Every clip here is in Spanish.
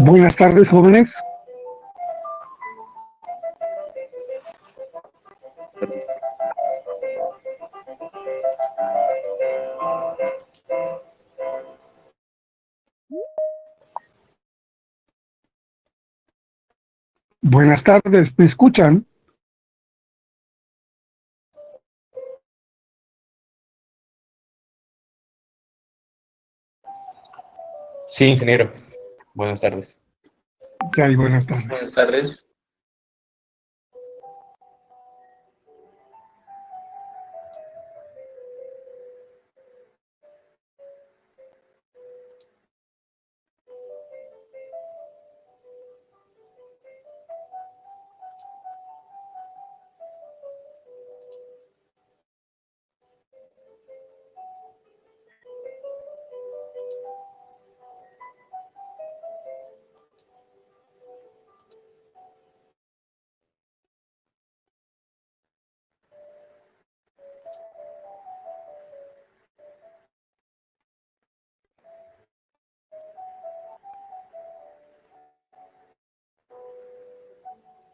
Buenas tardes, jóvenes. Buenas tardes, ¿me escuchan? Sí, ingeniero. Buenas tardes. ¿Qué hay? Buenas tardes. Buenas tardes.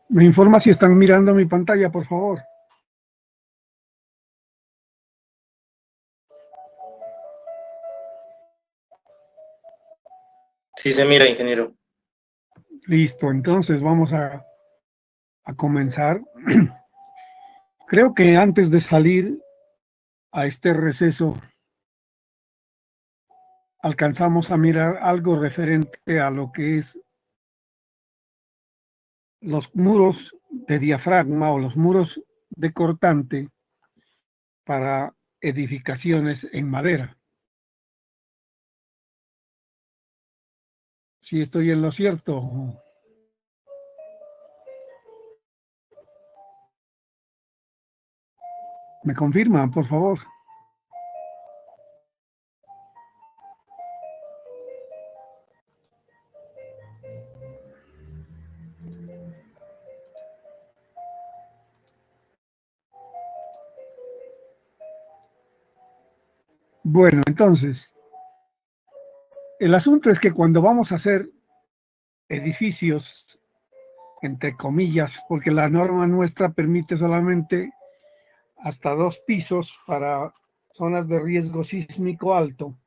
¿Me informa si están mirando mi pantalla, por favor? Sí se mira, ingeniero. Listo, entonces vamos a comenzar. Creo que antes de salir a este receso, alcanzamos a mirar algo referente a lo que es los muros de diafragma o los muros de cortante para edificaciones en madera. Si estoy en lo cierto. ¿Me confirman, por favor? Bueno, entonces, el asunto es que cuando vamos a hacer edificios, entre comillas, porque la norma nuestra permite solamente hasta 2 pisos para zonas de riesgo sísmico alto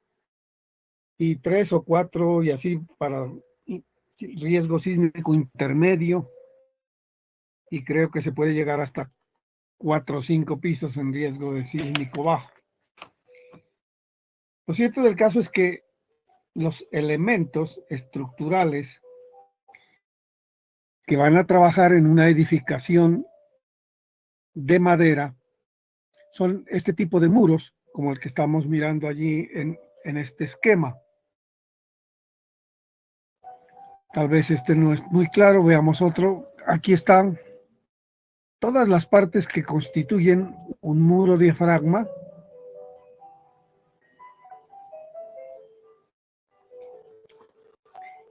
y 3 o 4 y así para riesgo sísmico intermedio, y creo que se puede llegar hasta 4 o 5 pisos en riesgo de sísmico bajo. Lo cierto del caso es que los elementos estructurales que van a trabajar en una edificación de madera son este tipo de muros, como el que estamos mirando allí en este esquema. Tal vez este no es muy claro, veamos otro. Aquí están todas las partes que constituyen un muro diafragma.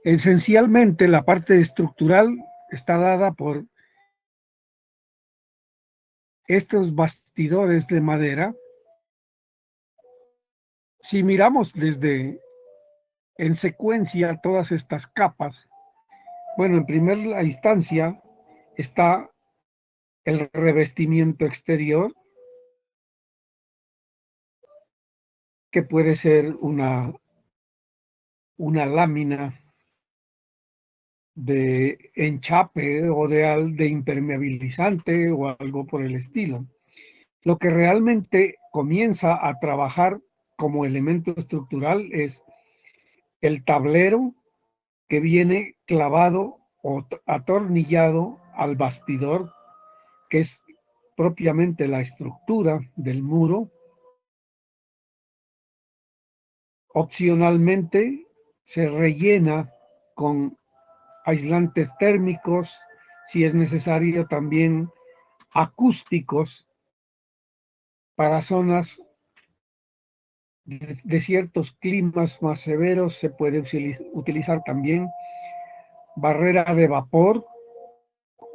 Esencialmente la parte estructural está dada por estos bastidores de madera. Si miramos desde en secuencia todas estas capas, bueno, en primera instancia está el revestimiento exterior, que puede ser una lámina de enchape o de impermeabilizante o algo por el estilo. Lo que realmente comienza a trabajar como elemento estructural es el tablero que viene clavado o atornillado al bastidor, que es propiamente la estructura del muro. Opcionalmente se rellena con aislantes térmicos, si es necesario también acústicos para zonas de ciertos climas más severos. Se puede utilizar también barrera de vapor,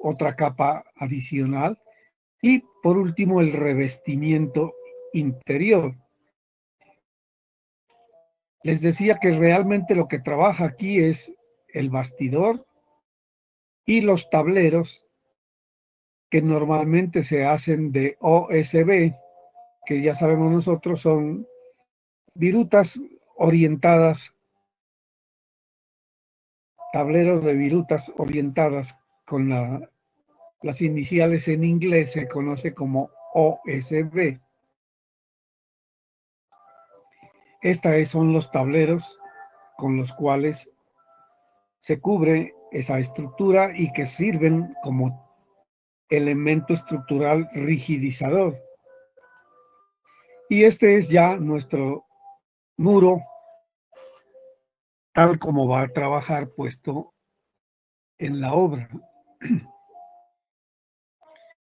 otra capa adicional, y por último el revestimiento interior. Les decía que realmente lo que trabaja aquí es el bastidor y los tableros, que normalmente se hacen de OSB, que ya sabemos nosotros son virutas orientadas, tableros de virutas orientadas con las iniciales en inglés, se conoce como OSB. Estos son los tableros con los cuales se cubre esa estructura y que sirven como elemento estructural rigidizador. Y este es ya nuestro muro, tal como va a trabajar puesto en la obra.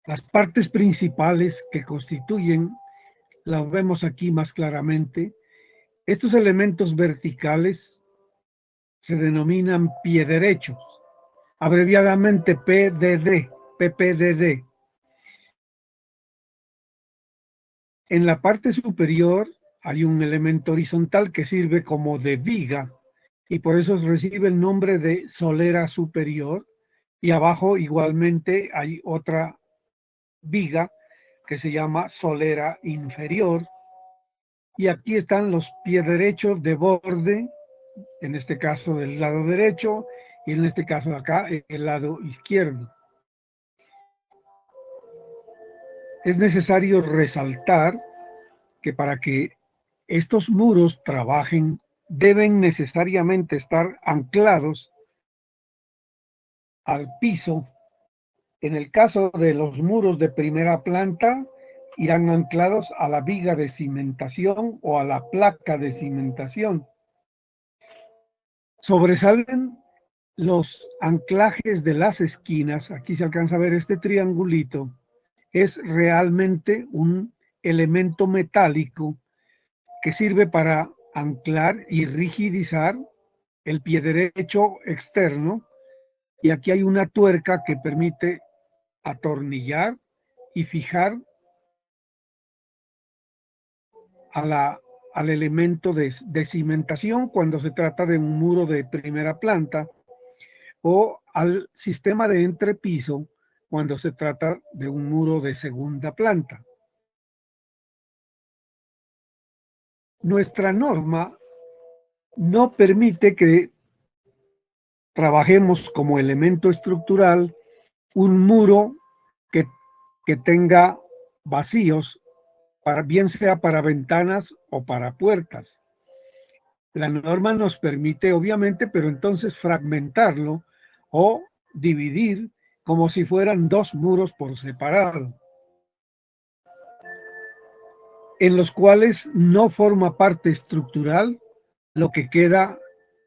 Las partes principales que constituyen, las vemos aquí más claramente. Estos elementos verticales se denominan pie derechos, abreviadamente PPDD. En la parte superior hay un elemento horizontal que sirve como de viga y por eso recibe el nombre de solera superior, y abajo igualmente hay otra viga que se llama solera inferior, y aquí están los pies derechos de borde, en este caso del lado derecho y en este caso de acá el lado izquierdo. Es necesario resaltar que para que estos muros trabajen deben necesariamente estar anclados al piso. En el caso de los muros de primera planta, irán anclados a la viga de cimentación o a la placa de cimentación. Sobresalen los anclajes de las esquinas. Aquí se alcanza a ver este triangulito. Es realmente un elemento metálico que sirve para anclar y rigidizar el pie derecho externo, y aquí hay una tuerca que permite atornillar y fijar al elemento de cimentación cuando se trata de un muro de primera planta, o al sistema de entrepiso cuando se trata de un muro de segunda planta. Nuestra norma no permite que trabajemos como elemento estructural un muro que tenga vacíos, bien sea para ventanas o para puertas. La norma nos permite, obviamente, pero entonces fragmentarlo o dividir como si fueran dos muros por separado, en los cuales no forma parte estructural lo que queda,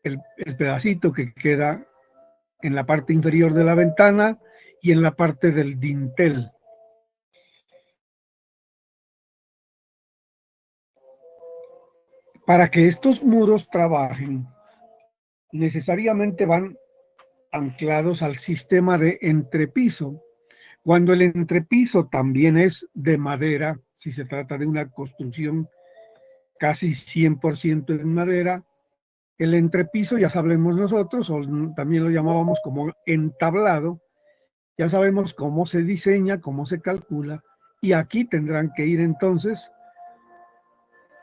el pedacito que queda en la parte inferior de la ventana y en la parte del dintel. Para que estos muros trabajen, necesariamente van anclados al sistema de entrepiso. Cuando el entrepiso también es de madera, si se trata de una construcción casi 100% en madera, el entrepiso ya sabemos nosotros, o también lo llamábamos como entablado, ya sabemos cómo se diseña, cómo se calcula, y aquí tendrán que ir entonces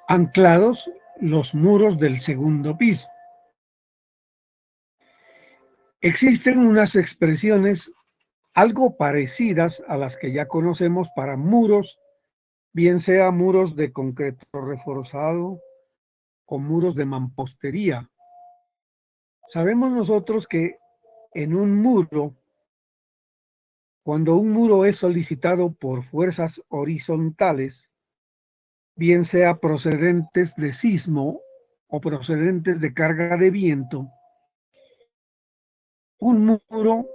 anclados los muros del segundo piso. Existen unas expresiones algo parecidas a las que ya conocemos para muros, bien sea muros de concreto reforzado o muros de mampostería. Sabemos nosotros que en un muro, cuando un muro es solicitado por fuerzas horizontales, bien sea procedentes de sismo o procedentes de carga de viento, un muro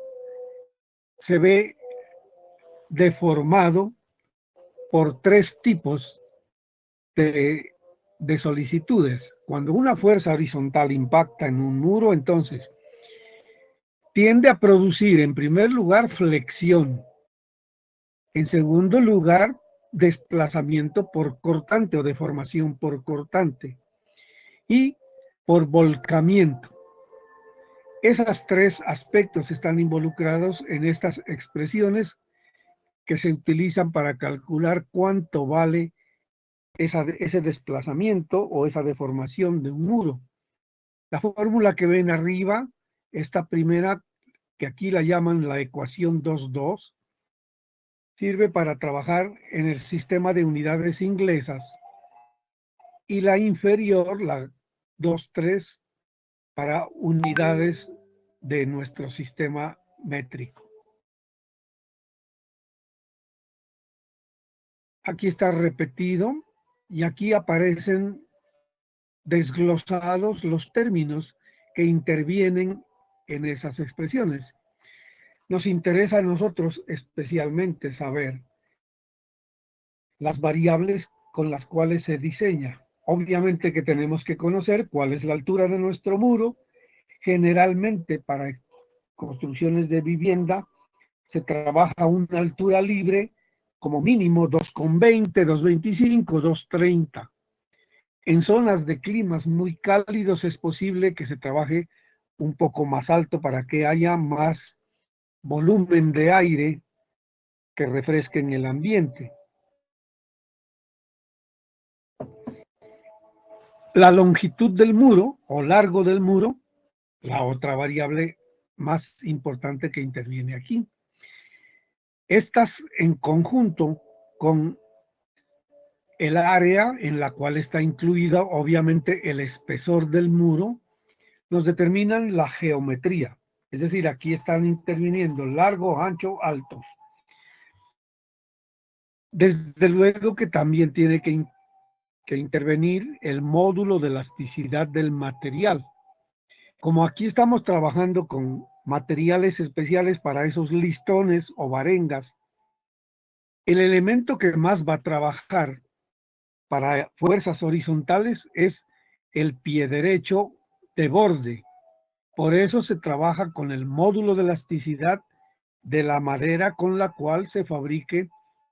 se ve deformado por tres tipos de solicitudes. Cuando una fuerza horizontal impacta en un muro, entonces tiende a producir, en primer lugar, flexión. En segundo lugar, desplazamiento por cortante o deformación por cortante. Y por volcamiento. Esos tres aspectos están involucrados en estas expresiones que se utilizan para calcular cuánto vale ese desplazamiento o esa deformación de un muro. La fórmula que ven arriba, esta primera, que aquí la llaman la ecuación 2,2, sirve para trabajar en el sistema de unidades inglesas, y la inferior, la 2,3, para unidades de nuestro sistema métrico. Aquí está repetido y aquí aparecen desglosados los términos que intervienen en esas expresiones. Nos interesa a nosotros especialmente saber las variables con las cuales se diseña. Obviamente que tenemos que conocer cuál es la altura de nuestro muro. Generalmente para construcciones de vivienda se trabaja a una altura libre como mínimo 2,20, 2,25, 2,30. En zonas de climas muy cálidos es posible que se trabaje un poco más alto para que haya más volumen de aire que refresque en el ambiente. La longitud del muro o largo del muro, la otra variable más importante que interviene aquí. Estas en conjunto con el área en la cual está incluido obviamente el espesor del muro, nos determinan la geometría. Es decir, aquí están interviniendo largo, ancho, alto. Desde luego que también tiene que intervenir el módulo de elasticidad del material. Como aquí estamos trabajando con materiales especiales para esos listones o varengas, el elemento que más va a trabajar para fuerzas horizontales es el pie derecho de borde. Por eso se trabaja con el módulo de elasticidad de la madera con la cual se fabrique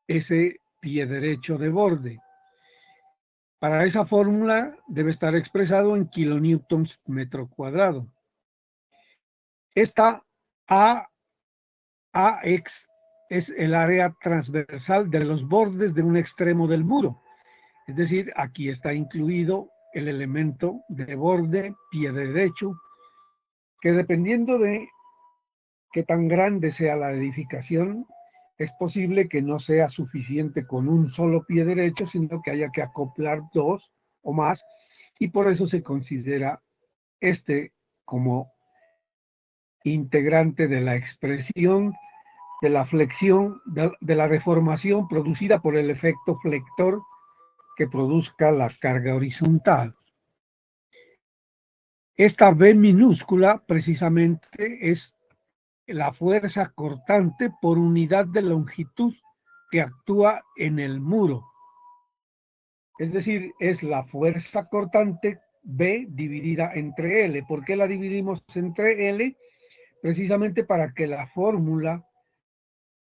ese pie derecho de borde. Para esa fórmula debe estar expresado en kilonewtons metro cuadrado. Esta AX es el área transversal de los bordes de un extremo del muro. Es decir, aquí está incluido el elemento de borde, pie derecho, que dependiendo de qué tan grande sea la edificación, es posible que no sea suficiente con un solo pie derecho, sino que haya que acoplar dos o más, y por eso se considera este como integrante de la expresión de la flexión, de la deformación producida por el efecto flector que produzca la carga horizontal. Esta B minúscula precisamente es la fuerza cortante por unidad de longitud que actúa en el muro. Es decir, es la fuerza cortante B dividida entre L. ¿Por qué la dividimos entre L? Precisamente para que la fórmula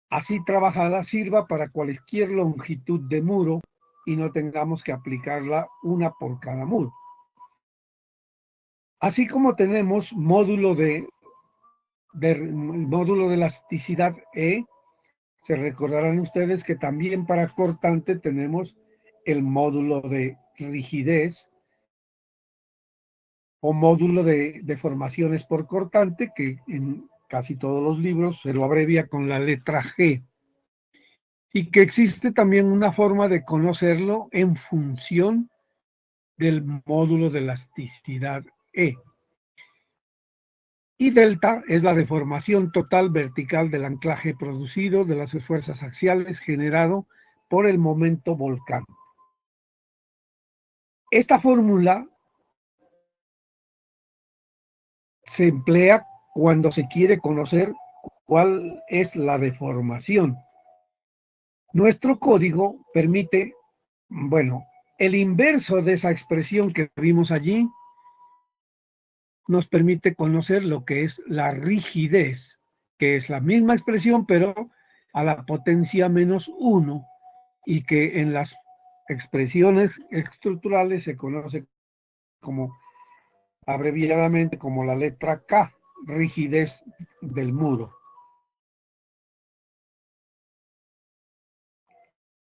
así trabajada sirva para cualquier longitud de muro y no tengamos que aplicarla una por cada muro. Así como tenemos módulo de elasticidad E, se recordarán ustedes que también para cortante tenemos el módulo de rigidez o módulo de deformaciones por cortante, que en casi todos los libros se lo abrevia con la letra G. Y que existe también una forma de conocerlo en función del módulo de elasticidad E. Y delta es la deformación total vertical del anclaje producido de las fuerzas axiales generado por el momento volcán. Esta fórmula se emplea cuando se quiere conocer cuál es la deformación. Nuestro código permite, bueno, el inverso de esa expresión que vimos allí nos permite conocer lo que es la rigidez, que es la misma expresión, pero a la potencia -1, y que en las expresiones estructurales se conoce como abreviadamente como la letra K, rigidez del muro.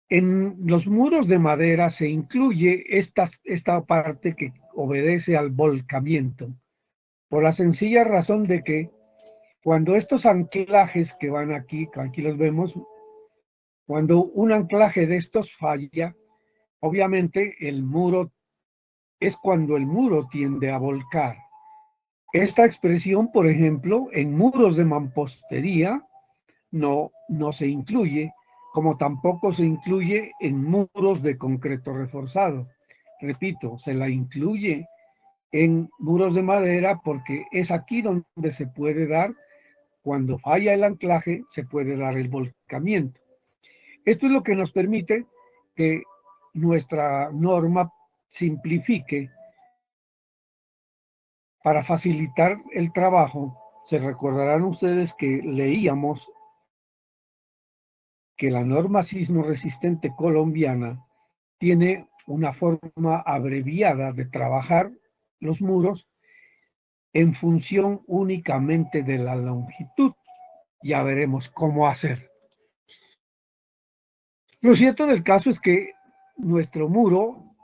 En los muros de madera se incluye esta parte que obedece al volcamiento, por la sencilla razón de que cuando estos anclajes que van aquí los vemos, cuando un anclaje de estos falla, obviamente el muro es cuando el muro tiende a volcar. Esta expresión, por ejemplo, en muros de mampostería no se incluye, como tampoco se incluye en muros de concreto reforzado. Repito, se la incluye en muros de madera porque es aquí donde se puede dar, cuando falla el anclaje, se puede dar el volcamiento. Esto es lo que nos permite que nuestra norma simplifique para facilitar el trabajo. Se recordarán ustedes que leíamos que la norma sismo resistente colombiana tiene una forma abreviada de trabajar los muros en función únicamente de la longitud. Ya veremos cómo hacer. Lo cierto del caso es que nuestro muro,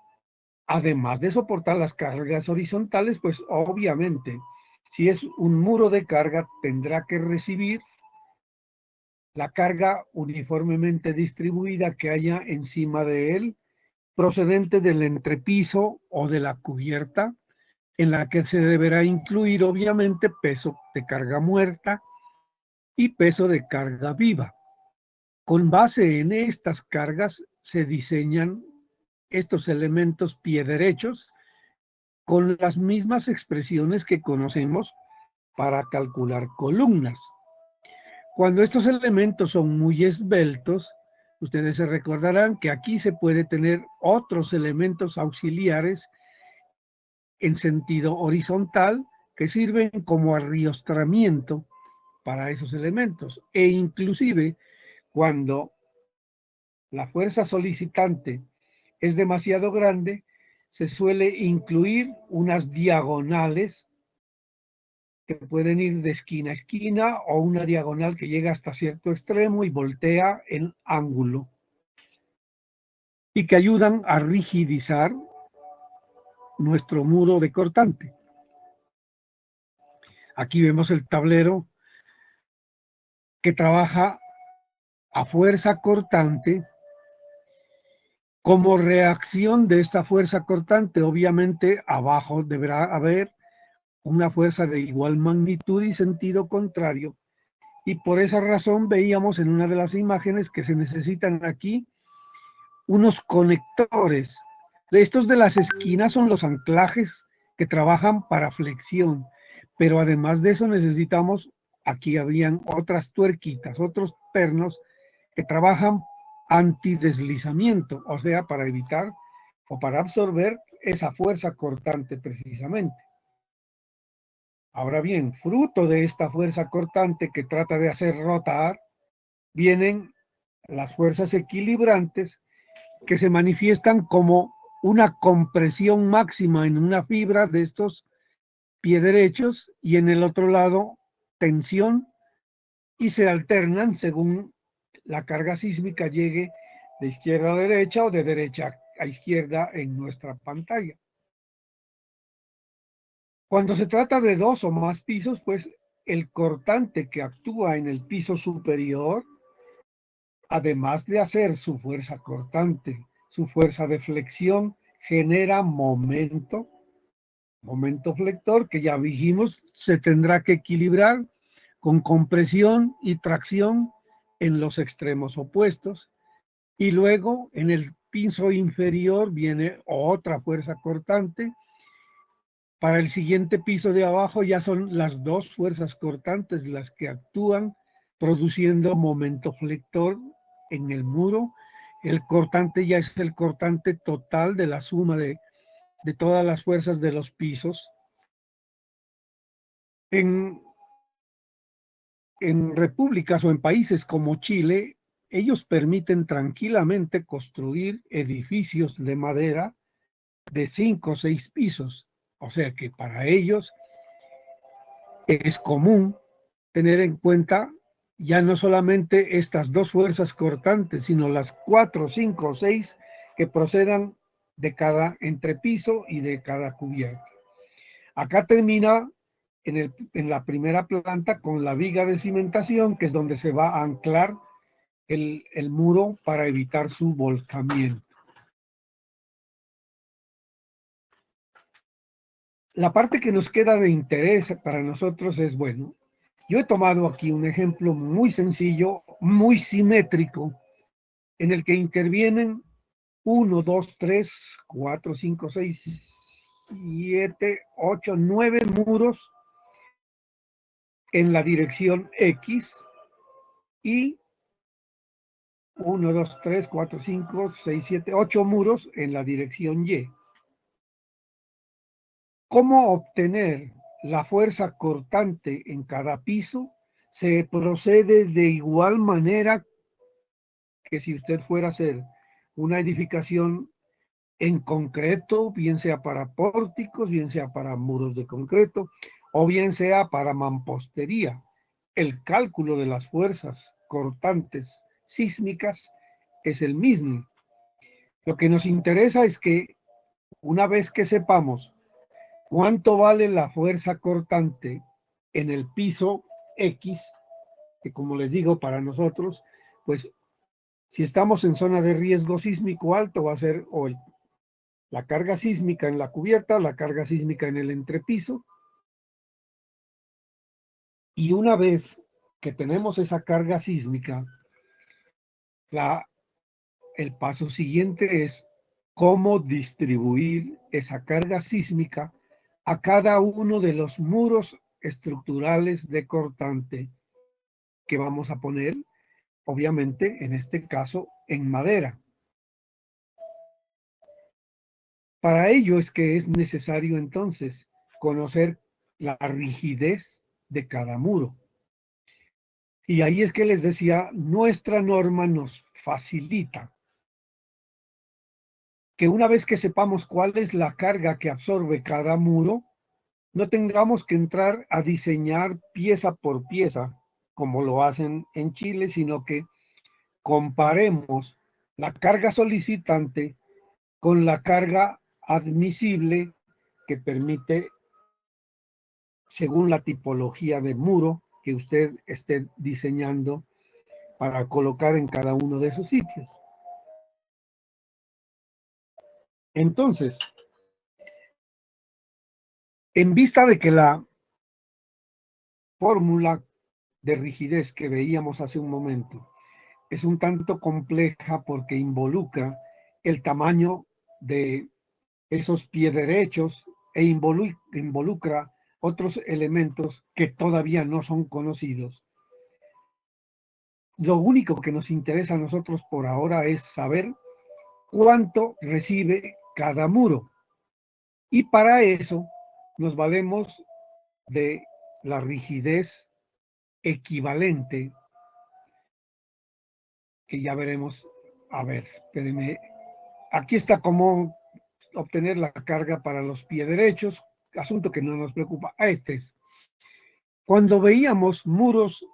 además de soportar las cargas horizontales, pues obviamente, si es un muro de carga, tendrá que recibir la carga uniformemente distribuida que haya encima de él, procedente del entrepiso o de la cubierta, en la que se deberá incluir obviamente peso de carga muerta y peso de carga viva. Con base en estas cargas se diseñan estos elementos pie derechos con las mismas expresiones que conocemos para calcular columnas. Cuando estos elementos son muy esbeltos, ustedes se recordarán que aquí se puede tener otros elementos auxiliares en sentido horizontal que sirven como arriostramiento para esos elementos. E inclusive cuando la fuerza solicitante es demasiado grande, se suele incluir unas diagonales que pueden ir de esquina a esquina o una diagonal que llega hasta cierto extremo y voltea en ángulo y que ayudan a rigidizar nuestro muro de cortante. Aquí vemos el tablero que trabaja a fuerza cortante. Como reacción de esta fuerza cortante, obviamente abajo deberá haber una fuerza de igual magnitud y sentido contrario, y por esa razón veíamos en una de las imágenes que se necesitan aquí unos conectores. Estos de las esquinas son los anclajes que trabajan para flexión, pero además de eso necesitamos, aquí habrían otras tuerquitas, otros pernos que trabajan antideslizamiento, o sea, para evitar o para absorber esa fuerza cortante precisamente. Ahora bien, fruto de esta fuerza cortante que trata de hacer rotar, vienen las fuerzas equilibrantes que se manifiestan como una compresión máxima en una fibra de estos pie derechos y en el otro lado tensión, y se alternan según la carga sísmica llegue de izquierda a derecha o de derecha a izquierda en nuestra pantalla. Cuando se trata de dos o más pisos, pues el cortante que actúa en el piso superior, además de hacer su fuerza cortante, su fuerza de flexión, genera momento flector que ya dijimos se tendrá que equilibrar con compresión y tracción en los extremos opuestos. Y luego en el piso inferior viene otra fuerza cortante. Para el siguiente piso de abajo ya son las dos fuerzas cortantes las que actúan produciendo momento flector en el muro. El cortante ya es el cortante total de la suma de todas las fuerzas de los pisos. En repúblicas o en países como Chile, ellos permiten tranquilamente construir edificios de madera de 5 o 6 pisos. O sea que para ellos es común tener en cuenta ya no solamente estas dos fuerzas cortantes, sino las 4, 5 o 6 que procedan de cada entrepiso y de cada cubierta. Acá termina en la primera planta con la viga de cimentación, que es donde se va a anclar el muro para evitar su volcamiento. La parte que nos queda de interés para nosotros es, bueno, yo he tomado aquí un ejemplo muy sencillo, muy simétrico, en el que intervienen 1, 2, 3, 4, 5, 6, 7, 8, 9 muros en la dirección X y 1, 2, 3, 4, 5, 6, 7, 8 muros en la dirección Y. ¿Cómo obtener la fuerza cortante en cada piso? Se procede de igual manera que si usted fuera a hacer una edificación en concreto, bien sea para pórticos, bien sea para muros de concreto, o bien sea para mampostería. El cálculo de las fuerzas cortantes sísmicas es el mismo. Lo que nos interesa es que una vez que sepamos cuánto vale la fuerza cortante en el piso X, que como les digo, para nosotros, pues si estamos en zona de riesgo sísmico alto, va a ser o la carga sísmica en la cubierta, la carga sísmica en el entrepiso. Y una vez que tenemos esa carga sísmica, el paso siguiente es cómo distribuir esa carga sísmica a cada uno de los muros estructurales de cortante que vamos a poner, obviamente, en este caso, en madera. Para ello es que es necesario entonces conocer la rigidez de cada muro. Y ahí es que les decía, nuestra norma nos facilita que una vez que sepamos cuál es la carga que absorbe cada muro, no tengamos que entrar a diseñar pieza por pieza, como lo hacen en Chile, sino que comparemos la carga solicitante con la carga admisible que permite, según la tipología de muro que usted esté diseñando para colocar en cada uno de esos sitios. Entonces, en vista de que la fórmula de rigidez que veíamos hace un momento es un tanto compleja porque involucra el tamaño de esos pies derechos e involucra otros elementos que todavía no son conocidos. Lo único que nos interesa a nosotros por ahora es saber cuánto recibe cada muro. Y para eso nos valemos de la rigidez equivalente, que ya veremos. A ver, espérenme. Aquí está cómo obtener la carga para los pies derechos, asunto que no nos preocupa. Este es. Cuando veíamos muros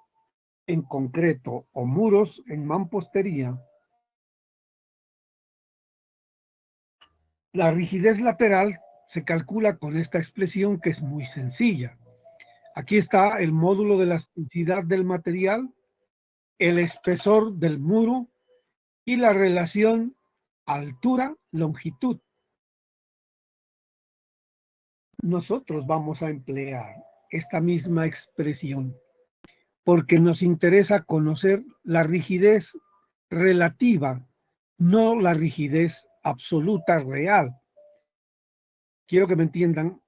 en concreto o muros en mampostería, la rigidez lateral se calcula con esta expresión que es muy sencilla. Aquí está el módulo de elasticidad del material, el espesor del muro y la relación altura-longitud. Nosotros vamos a emplear esta misma expresión porque nos interesa conocer la rigidez relativa, no la rigidez absoluta real. Quiero que me entiendan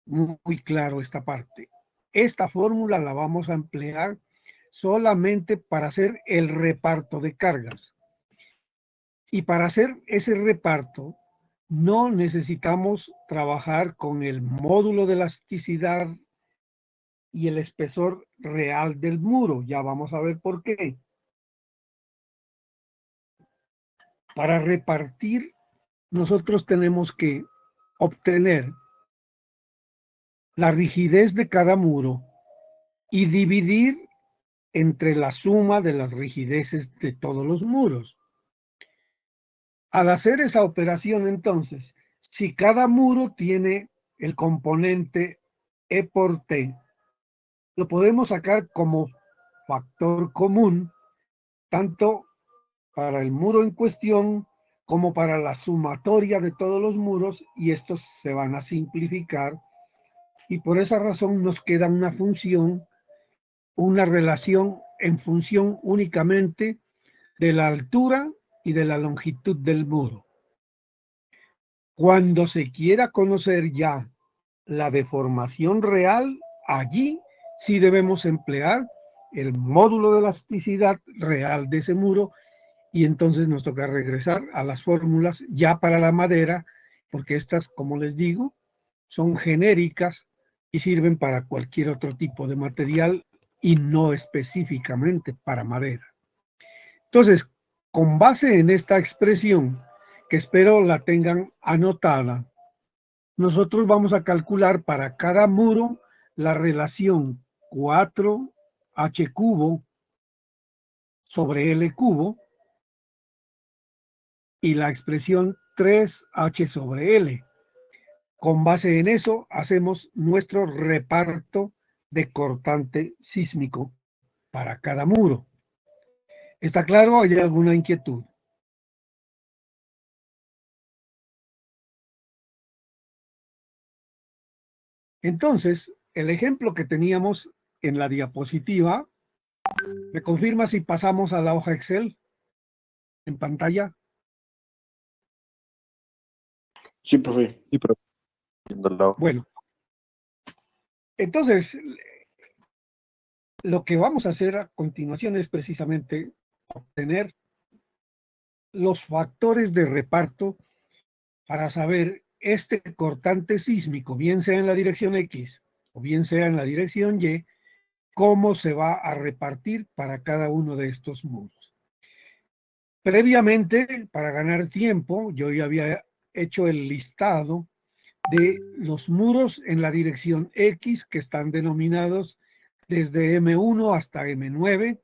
muy claro esta parte. Esta fórmula la vamos a emplear solamente para hacer el reparto de cargas. Y para hacer ese reparto, no necesitamos trabajar con el módulo de elasticidad y el espesor real del muro. Ya vamos a ver por qué. Para repartir, nosotros tenemos que obtener la rigidez de cada muro y dividir entre la suma de las rigideces de todos los muros. Al hacer esa operación, entonces, si cada muro tiene el componente E por T, lo podemos sacar como factor común, tanto para el muro en cuestión como para la sumatoria de todos los muros, y estos se van a simplificar, y por esa razón nos queda una función, una relación en función únicamente de la altura y de la longitud del muro. Cuando se quiera conocer ya la deformación real, allí sí debemos emplear el módulo de elasticidad real de ese muro, y entonces nos toca regresar a las fórmulas ya para la madera, porque estas, como les digo, son genéricas y sirven para cualquier otro tipo de material y no específicamente para madera. Entonces, con base en esta expresión, que espero la tengan anotada, nosotros vamos a calcular para cada muro la relación 4h cubo sobre L cubo y la expresión 3h sobre L. Con base en eso, hacemos nuestro reparto de cortante sísmico para cada muro. ¿Está claro? ¿Hay alguna inquietud? Entonces, el ejemplo que teníamos en la diapositiva, ¿me confirma si pasamos a la hoja Excel en pantalla? Sí, profe. Sí, pero Bueno, entonces, lo que vamos a hacer a continuación es precisamente obtener los factores de reparto para saber este cortante sísmico, bien sea en la dirección X o bien sea en la dirección Y, cómo se va a repartir para cada uno de estos muros. Previamente, para ganar tiempo, yo ya había hecho el listado de los muros en la dirección X, que están denominados desde M1 hasta M9,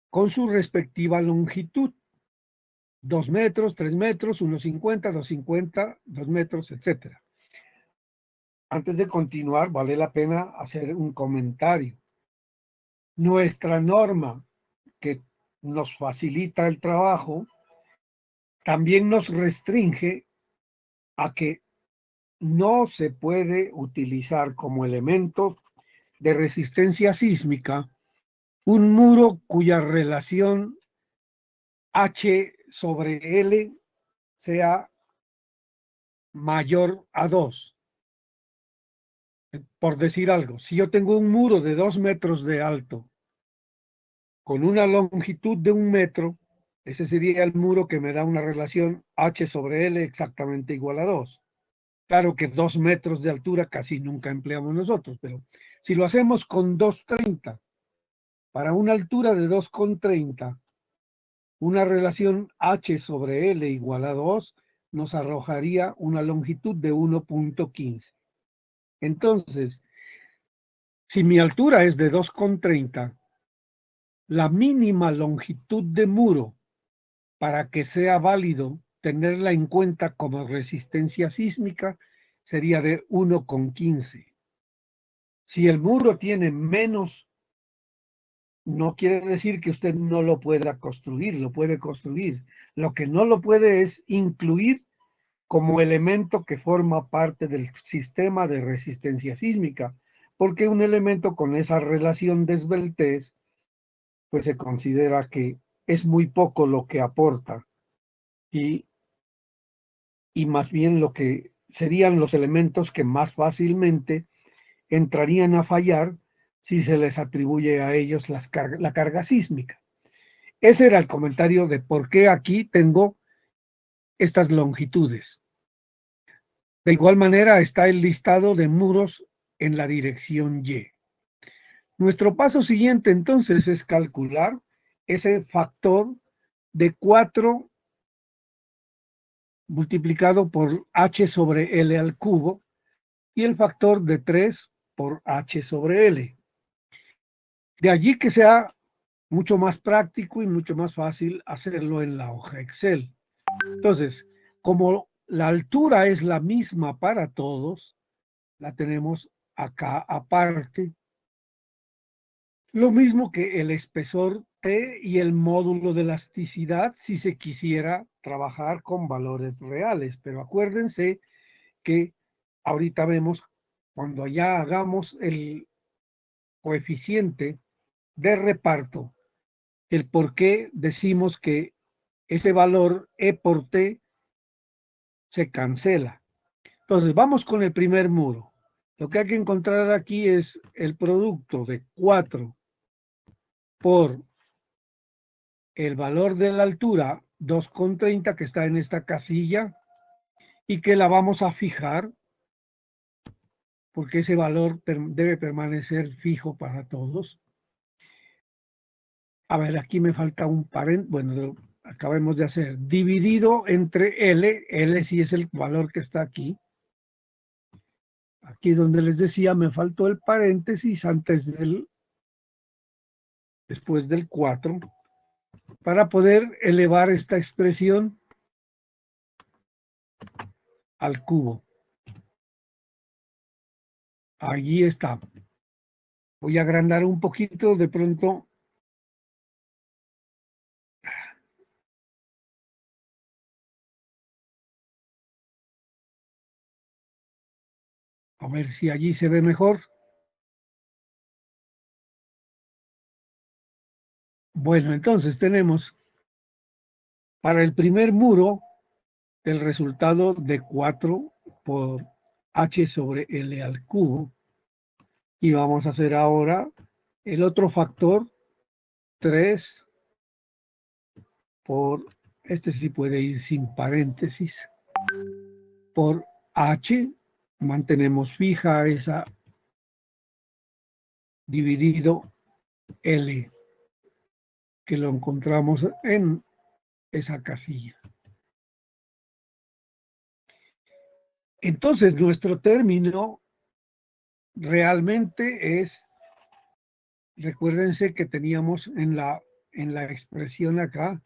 con su respectiva longitud: 2 metros, 3 metros, 1,50, 2,50, 2 metros, etc. Antes de continuar, vale la pena hacer un comentario. Nuestra norma, que nos facilita el trabajo, también nos restringe a que no se puede utilizar como elemento de resistencia sísmica un muro cuya relación H sobre L sea mayor a 2. Por decir algo, si yo tengo un muro de 2 metros de alto con una longitud de 1 metro, ese sería el muro que me da una relación H sobre L exactamente igual a 2. Claro que 2 metros de altura casi nunca empleamos nosotros, pero si lo hacemos con 2,30, para una altura de 2,30, una relación H sobre L igual a 2 nos arrojaría una longitud de 1,15. Entonces, si mi altura es de 2,30, la mínima longitud de muro para que sea válido tenerla en cuenta como resistencia sísmica sería de 1,15. Si el muro tiene menos, no quiere decir que usted no lo pueda construir, lo puede construir. Lo que no lo puede es incluir como elemento que forma parte del sistema de resistencia sísmica, porque un elemento con esa relación de esbeltez, pues se considera que es muy poco lo que aporta, y, y más bien lo que serían los elementos que más fácilmente entrarían a fallar si se les atribuye a ellos la carga sísmica. Ese era el comentario de por qué aquí tengo estas longitudes. De igual manera está el listado de muros en la dirección Y. Nuestro paso siguiente entonces es calcular ese factor de 4 multiplicado por H sobre L al cubo y el factor de 3 por H sobre L. De allí que sea mucho más práctico y mucho más fácil hacerlo en la hoja Excel. Entonces, como la altura es la misma para todos, la tenemos acá aparte. Lo mismo que el espesor T y el módulo de elasticidad si se quisiera trabajar con valores reales. Pero acuérdense que ahorita vemos, cuando ya hagamos el coeficiente de reparto, el por qué decimos que ese valor E por T se cancela. Entonces, vamos con el primer muro. Lo que hay que encontrar aquí es el producto de 4 por el valor de la altura 2,30 que está en esta casilla y que la vamos a fijar porque ese valor debe permanecer fijo para todos. A ver, aquí me falta un paréntesis, bueno, lo acabamos de hacer, dividido entre L sí es el valor que está aquí. Aquí donde les decía, me faltó el paréntesis después del 4, para poder elevar esta expresión al cubo. Allí está. Voy a agrandar un poquito, de pronto. A ver si allí se ve mejor. Bueno, entonces tenemos para el primer muro el resultado de 4 por H sobre L al cubo. Y vamos a hacer ahora el otro factor, 3 por, este sí puede ir sin paréntesis, por H, mantenemos fija esa dividido L, que lo encontramos en esa casilla. Entonces, nuestro término realmente es, recuérdense que teníamos en la expresión acá,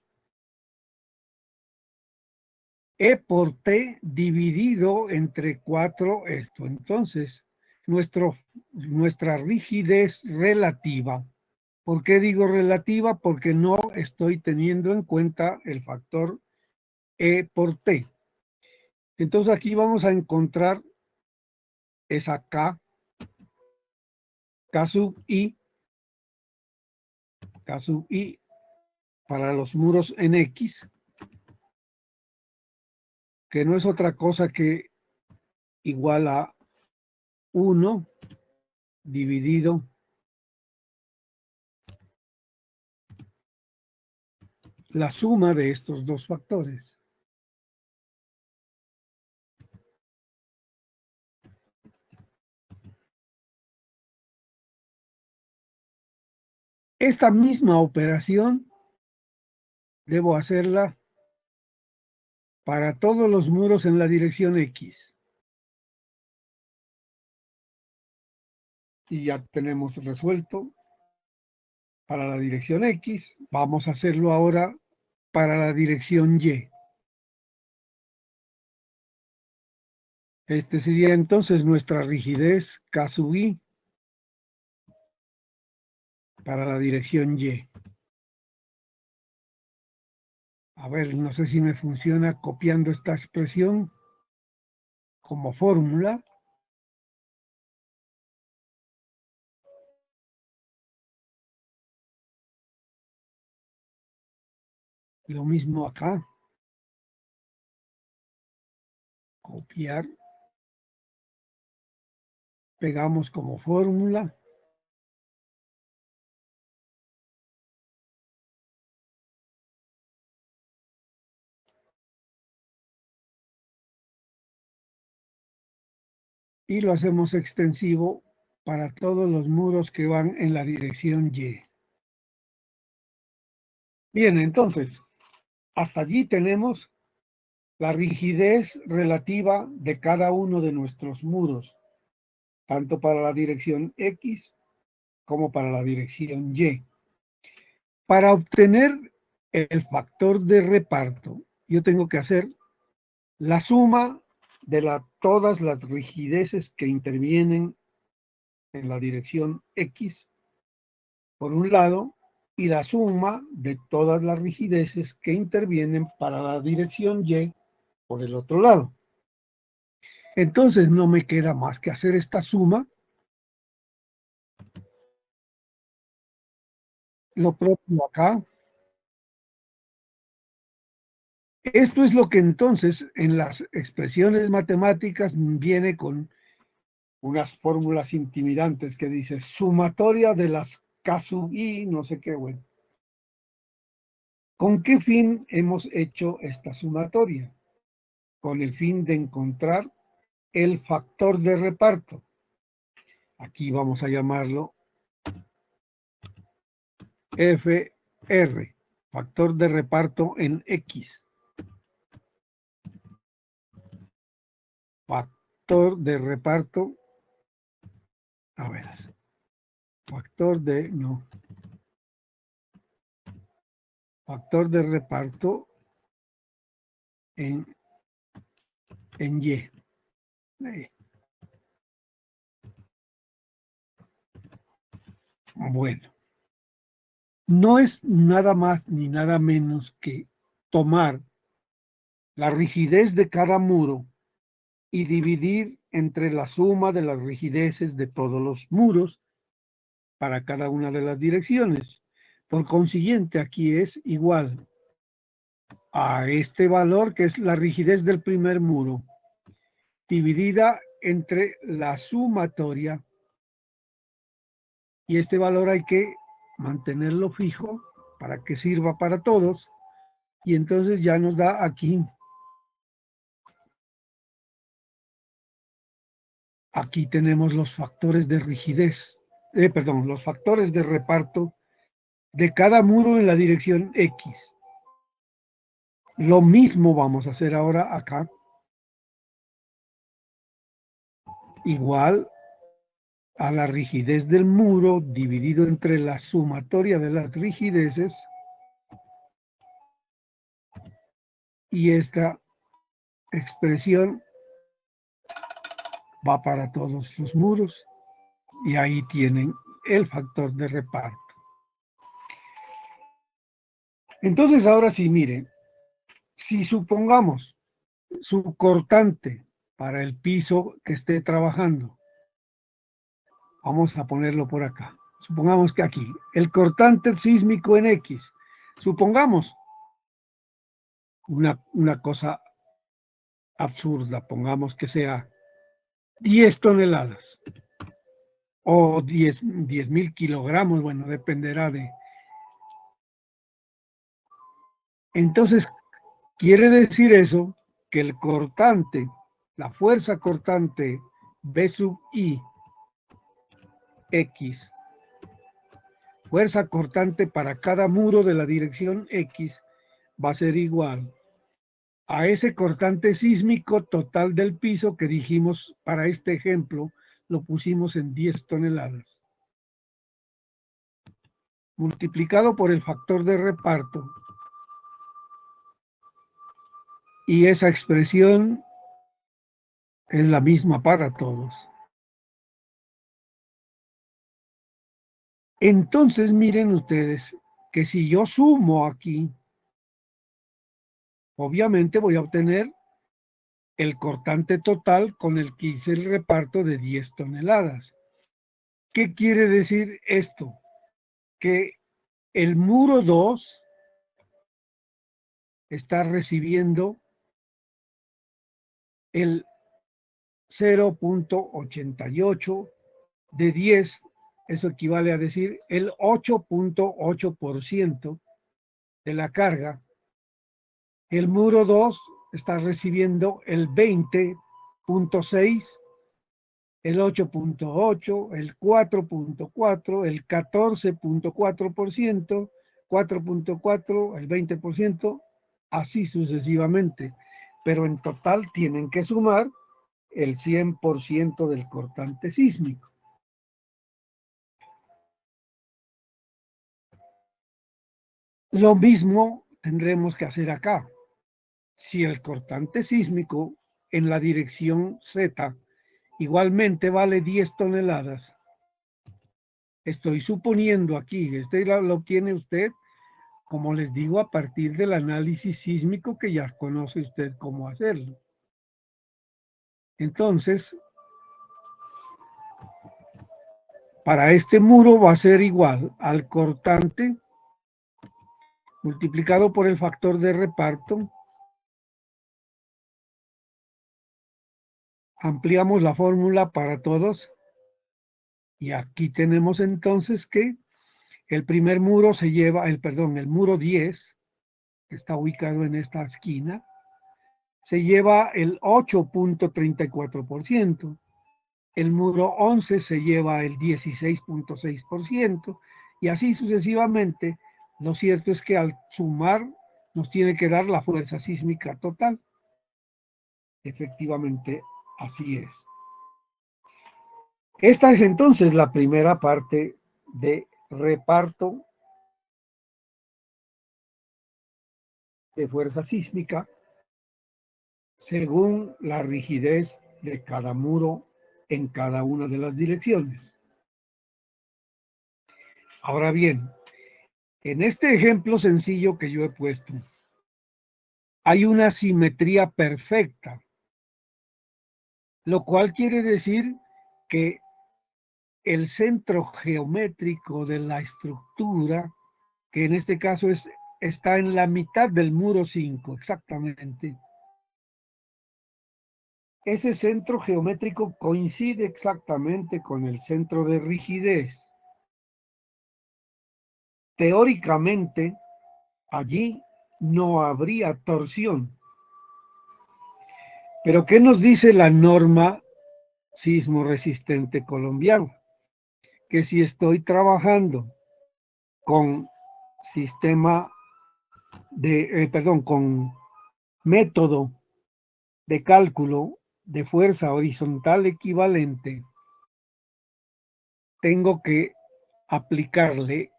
E por T dividido entre 4 esto. Entonces, nuestra rigidez relativa. ¿Por qué digo relativa? Porque no estoy teniendo en cuenta el factor E por T. Entonces aquí vamos a encontrar esa K sub I para los muros en X, que no es otra cosa que igual a 1 dividido la suma de estos dos factores. Esta misma operación debo hacerla para todos los muros en la dirección X. Y ya tenemos resuelto para la dirección X. Vamos a hacerlo ahora para la dirección Y. Este sería entonces nuestra rigidez K sub I para la dirección Y. A ver, no sé si me funciona copiando esta expresión como fórmula. Lo mismo acá. Copiar. Pegamos como fórmula. Y lo hacemos extensivo para todos los muros que van en la dirección Y. Bien, entonces, hasta allí tenemos la rigidez relativa de cada uno de nuestros muros. tanto para la dirección X como para la dirección Y. Para obtener el factor de reparto, yo tengo que hacer la suma de todas las rigideces que intervienen en la dirección X, por un lado, y la suma de todas las rigideces que intervienen para la dirección Y, por el otro lado. Entonces no me queda más que hacer esta suma. Lo propio acá. Esto es lo que entonces en las expresiones matemáticas viene con unas fórmulas intimidantes que dice sumatoria de las K sub I, no sé qué, bueno. ¿Con qué fin hemos hecho esta sumatoria? Con el fin de encontrar el factor de reparto. Aquí vamos a llamarlo FR, factor de reparto en X. Factor de reparto, a ver, factor de reparto en Y. Bueno, no es nada más ni nada menos que tomar la rigidez de cada muro y dividir entre la suma de las rigideces de todos los muros para cada una de las direcciones. Por consiguiente, aquí es igual a este valor, que es la rigidez del primer muro, dividida entre la sumatoria, y este valor hay que mantenerlo fijo para que sirva para todos, y entonces ya nos da aquí tenemos los factores de rigidez, los factores de reparto de cada muro en la dirección X. Lo mismo vamos a hacer ahora acá. Igual a la rigidez del muro dividido entre la sumatoria de las rigideces, y esta expresión va para todos los muros y ahí tienen el factor de reparto. Entonces ahora sí, miren, si supongamos su cortante para el piso que esté trabajando, vamos a ponerlo por acá. Supongamos que aquí, el cortante sísmico en X, supongamos una cosa absurda, pongamos que sea 10 toneladas o 10.000 kilogramos, bueno, dependerá de. Entonces, quiere decir eso que el cortante, la fuerza cortante B sub I X, fuerza cortante para cada muro de la dirección X, va a ser igual a ese cortante sísmico total del piso que dijimos para este ejemplo, lo pusimos en 10 toneladas. Multiplicado por el factor de reparto. Y esa expresión es la misma para todos. Entonces miren ustedes que si yo sumo aquí, obviamente voy a obtener el cortante total con el que hice el reparto de 10 toneladas. ¿Qué quiere decir esto? Que el muro 2 está recibiendo el 0.88 de 10, eso equivale a decir el 8.8% de la carga. El muro 2 está recibiendo el 20.6, el 8.8, el 4.4, el 14.4%, 4.4, el 20%, así sucesivamente. Pero en total tienen que sumar el 100% del cortante sísmico. Lo mismo tendremos que hacer acá. Si el cortante sísmico en la dirección Z igualmente vale 10 toneladas, estoy suponiendo aquí, lo obtiene usted, como les digo, a partir del análisis sísmico que ya conoce usted cómo hacerlo. Entonces, para este muro va a ser igual al cortante multiplicado por el factor de reparto. Ampliamos la fórmula para todos. Y aquí tenemos entonces que el primer muro se lleva, el muro 10, que está ubicado en esta esquina, se lleva el 8.34%. El muro 11 se lleva el 16.6%, y así sucesivamente. Lo cierto es que al sumar nos tiene que dar la fuerza sísmica total. Efectivamente, así es. Esta es entonces la primera parte de reparto de fuerza sísmica según la rigidez de cada muro en cada una de las direcciones. Ahora bien, en este ejemplo sencillo que yo he puesto, hay una simetría perfecta, lo cual quiere decir que el centro geométrico de la estructura, que en este caso está en la mitad del muro 5, exactamente. Ese centro geométrico coincide exactamente con el centro de rigidez. Teóricamente, allí no habría torsión. Pero ¿qué nos dice la norma sismo resistente colombiano? Que si estoy trabajando con con método de cálculo de fuerza horizontal equivalente, tengo que aplicarle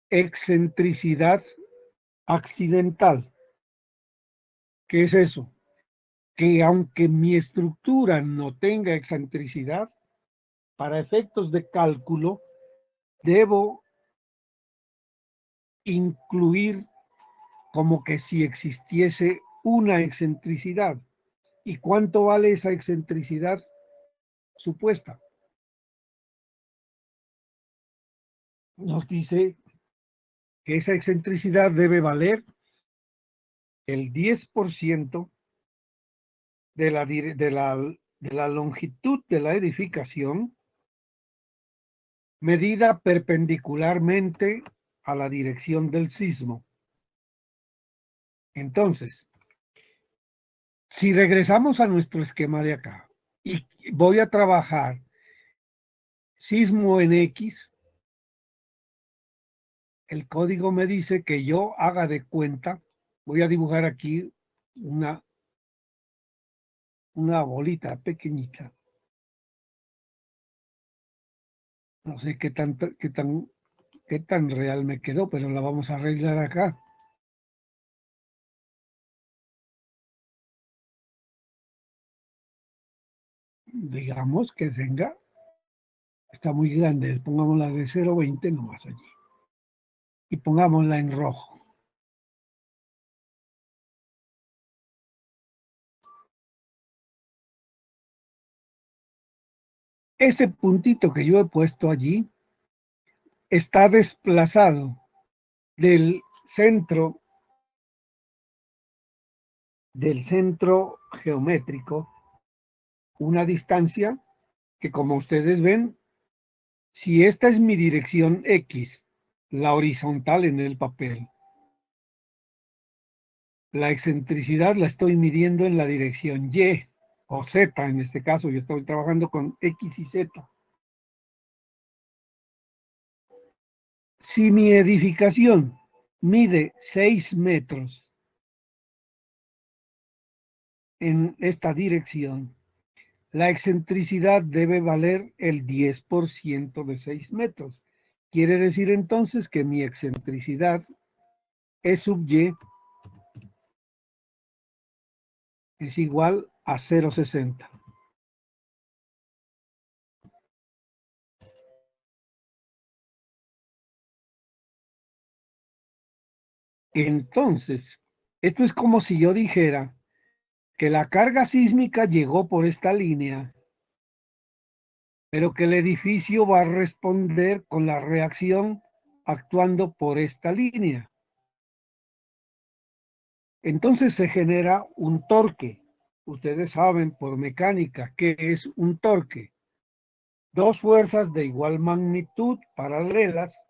excentricidad accidental. ¿Qué es eso? Que aunque mi estructura no tenga excentricidad, para efectos de cálculo debo incluir como que si existiese una excentricidad. ¿Y cuánto vale esa excentricidad supuesta? Nos dice que esa excentricidad debe valer el 10% de la longitud de la edificación medida perpendicularmente a la dirección del sismo. Entonces, si regresamos a nuestro esquema de acá y voy a trabajar sismo en X, el código me dice que yo haga de cuenta, voy a dibujar aquí una bolita pequeñita. No sé qué tan real me quedó, pero la vamos a arreglar acá. Digamos que está muy grande, pongámosla de 0,20 nomás allí. Y pongámosla en rojo. Ese puntito que yo he puesto allí está desplazado del centro geométrico una distancia que, como ustedes ven, si esta es mi dirección X, la horizontal en el papel, la excentricidad la estoy midiendo en la dirección Y o Z, en este caso yo estoy trabajando con X y Z. Si mi edificación mide 6 metros en esta dirección, la excentricidad debe valer el 10% de 6 metros. Quiere decir entonces que mi excentricidad E sub y es igual a 0,60. Entonces, esto es como si yo dijera que la carga sísmica llegó por esta línea, pero que el edificio va a responder con la reacción actuando por esta línea. Entonces se genera un torque. Ustedes saben por mecánica qué es un torque. Dos fuerzas de igual magnitud paralelas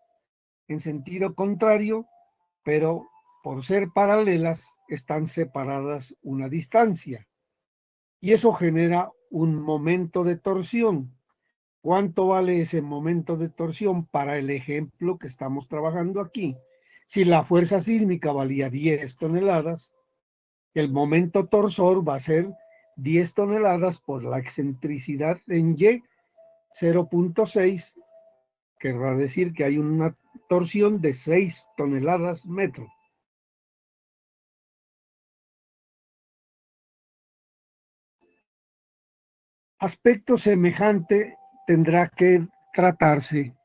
en sentido contrario, pero por ser paralelas están separadas una distancia. Y eso genera un momento de torsión. ¿Cuánto vale ese momento de torsión para el ejemplo que estamos trabajando aquí? Si la fuerza sísmica valía 10 toneladas, el momento torsor va a ser 10 toneladas por la excentricidad en Y, 0,6, querrá decir que hay una torsión de 6 toneladas metro. Aspecto semejante tendrá que tratarse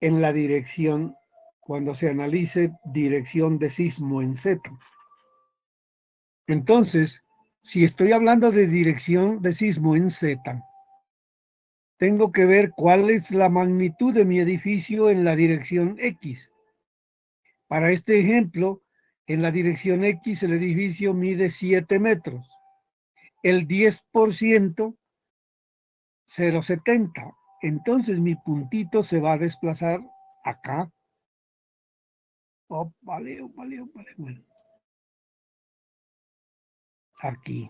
en la dirección cuando se analice dirección de sismo en Z. Entonces, si estoy hablando de dirección de sismo en Z, tengo que ver cuál es la magnitud de mi edificio en la dirección X. Para este ejemplo, en la dirección X el edificio mide 7 metros. El 10%, 0,70. Entonces mi puntito se va a desplazar acá. Oh, vale. Bueno, aquí.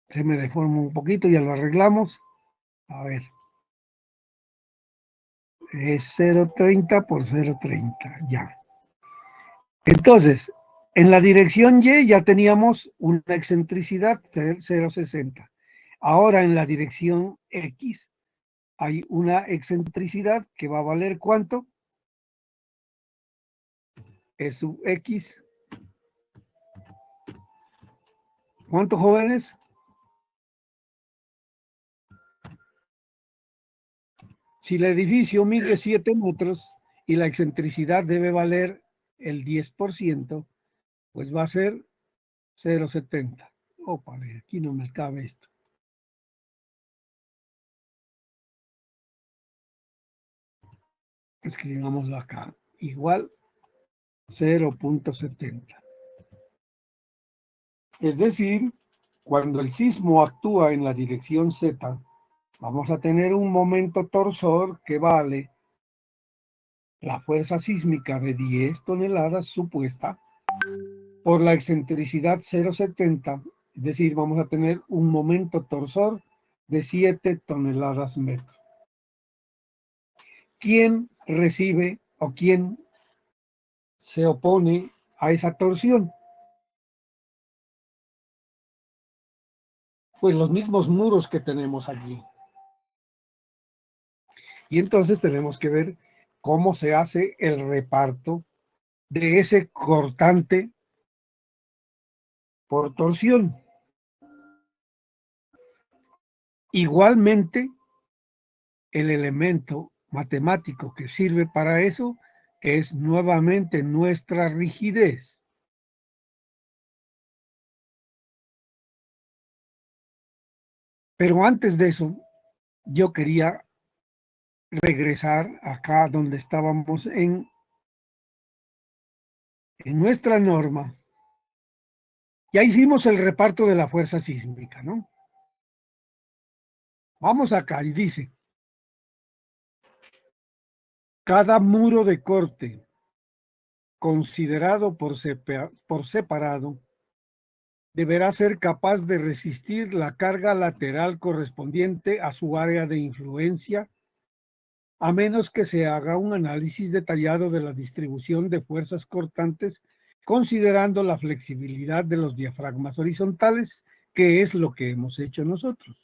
Se me deforma un poquito, ya lo arreglamos. A ver. Es 0,30 por 0,30, ya. Entonces, en la dirección Y ya teníamos una excentricidad de 0,60. Ahora en la dirección X hay una excentricidad que va a valer ¿cuánto? E sub X. ¿Cuántos jóvenes? Si el edificio mide 7 metros y la excentricidad debe valer el 10%, pues va a ser 0,70. Opa, aquí no me cabe esto. Escribámoslo acá. Igual 0,70. Es decir, cuando el sismo actúa en la dirección Z, vamos a tener un momento torsor que vale la fuerza sísmica de 10 toneladas supuesta por la excentricidad 0,70, es decir, vamos a tener un momento torsor de 7 toneladas metro. ¿Quién recibe o quién se opone a esa torsión? Pues los mismos muros que tenemos aquí. Y entonces tenemos que ver cómo se hace el reparto de ese cortante por torsión. Igualmente, el elemento matemático que sirve para eso es nuevamente nuestra rigidez. Pero antes de eso, yo quería regresar acá donde estábamos en nuestra norma. Ya hicimos el reparto de la fuerza sísmica, ¿no? Vamos acá y dice, cada muro de corte considerado por separado deberá ser capaz de resistir la carga lateral correspondiente a su área de influencia, a menos que se haga un análisis detallado de la distribución de fuerzas cortantes, considerando la flexibilidad de los diafragmas horizontales que es lo que hemos hecho nosotros.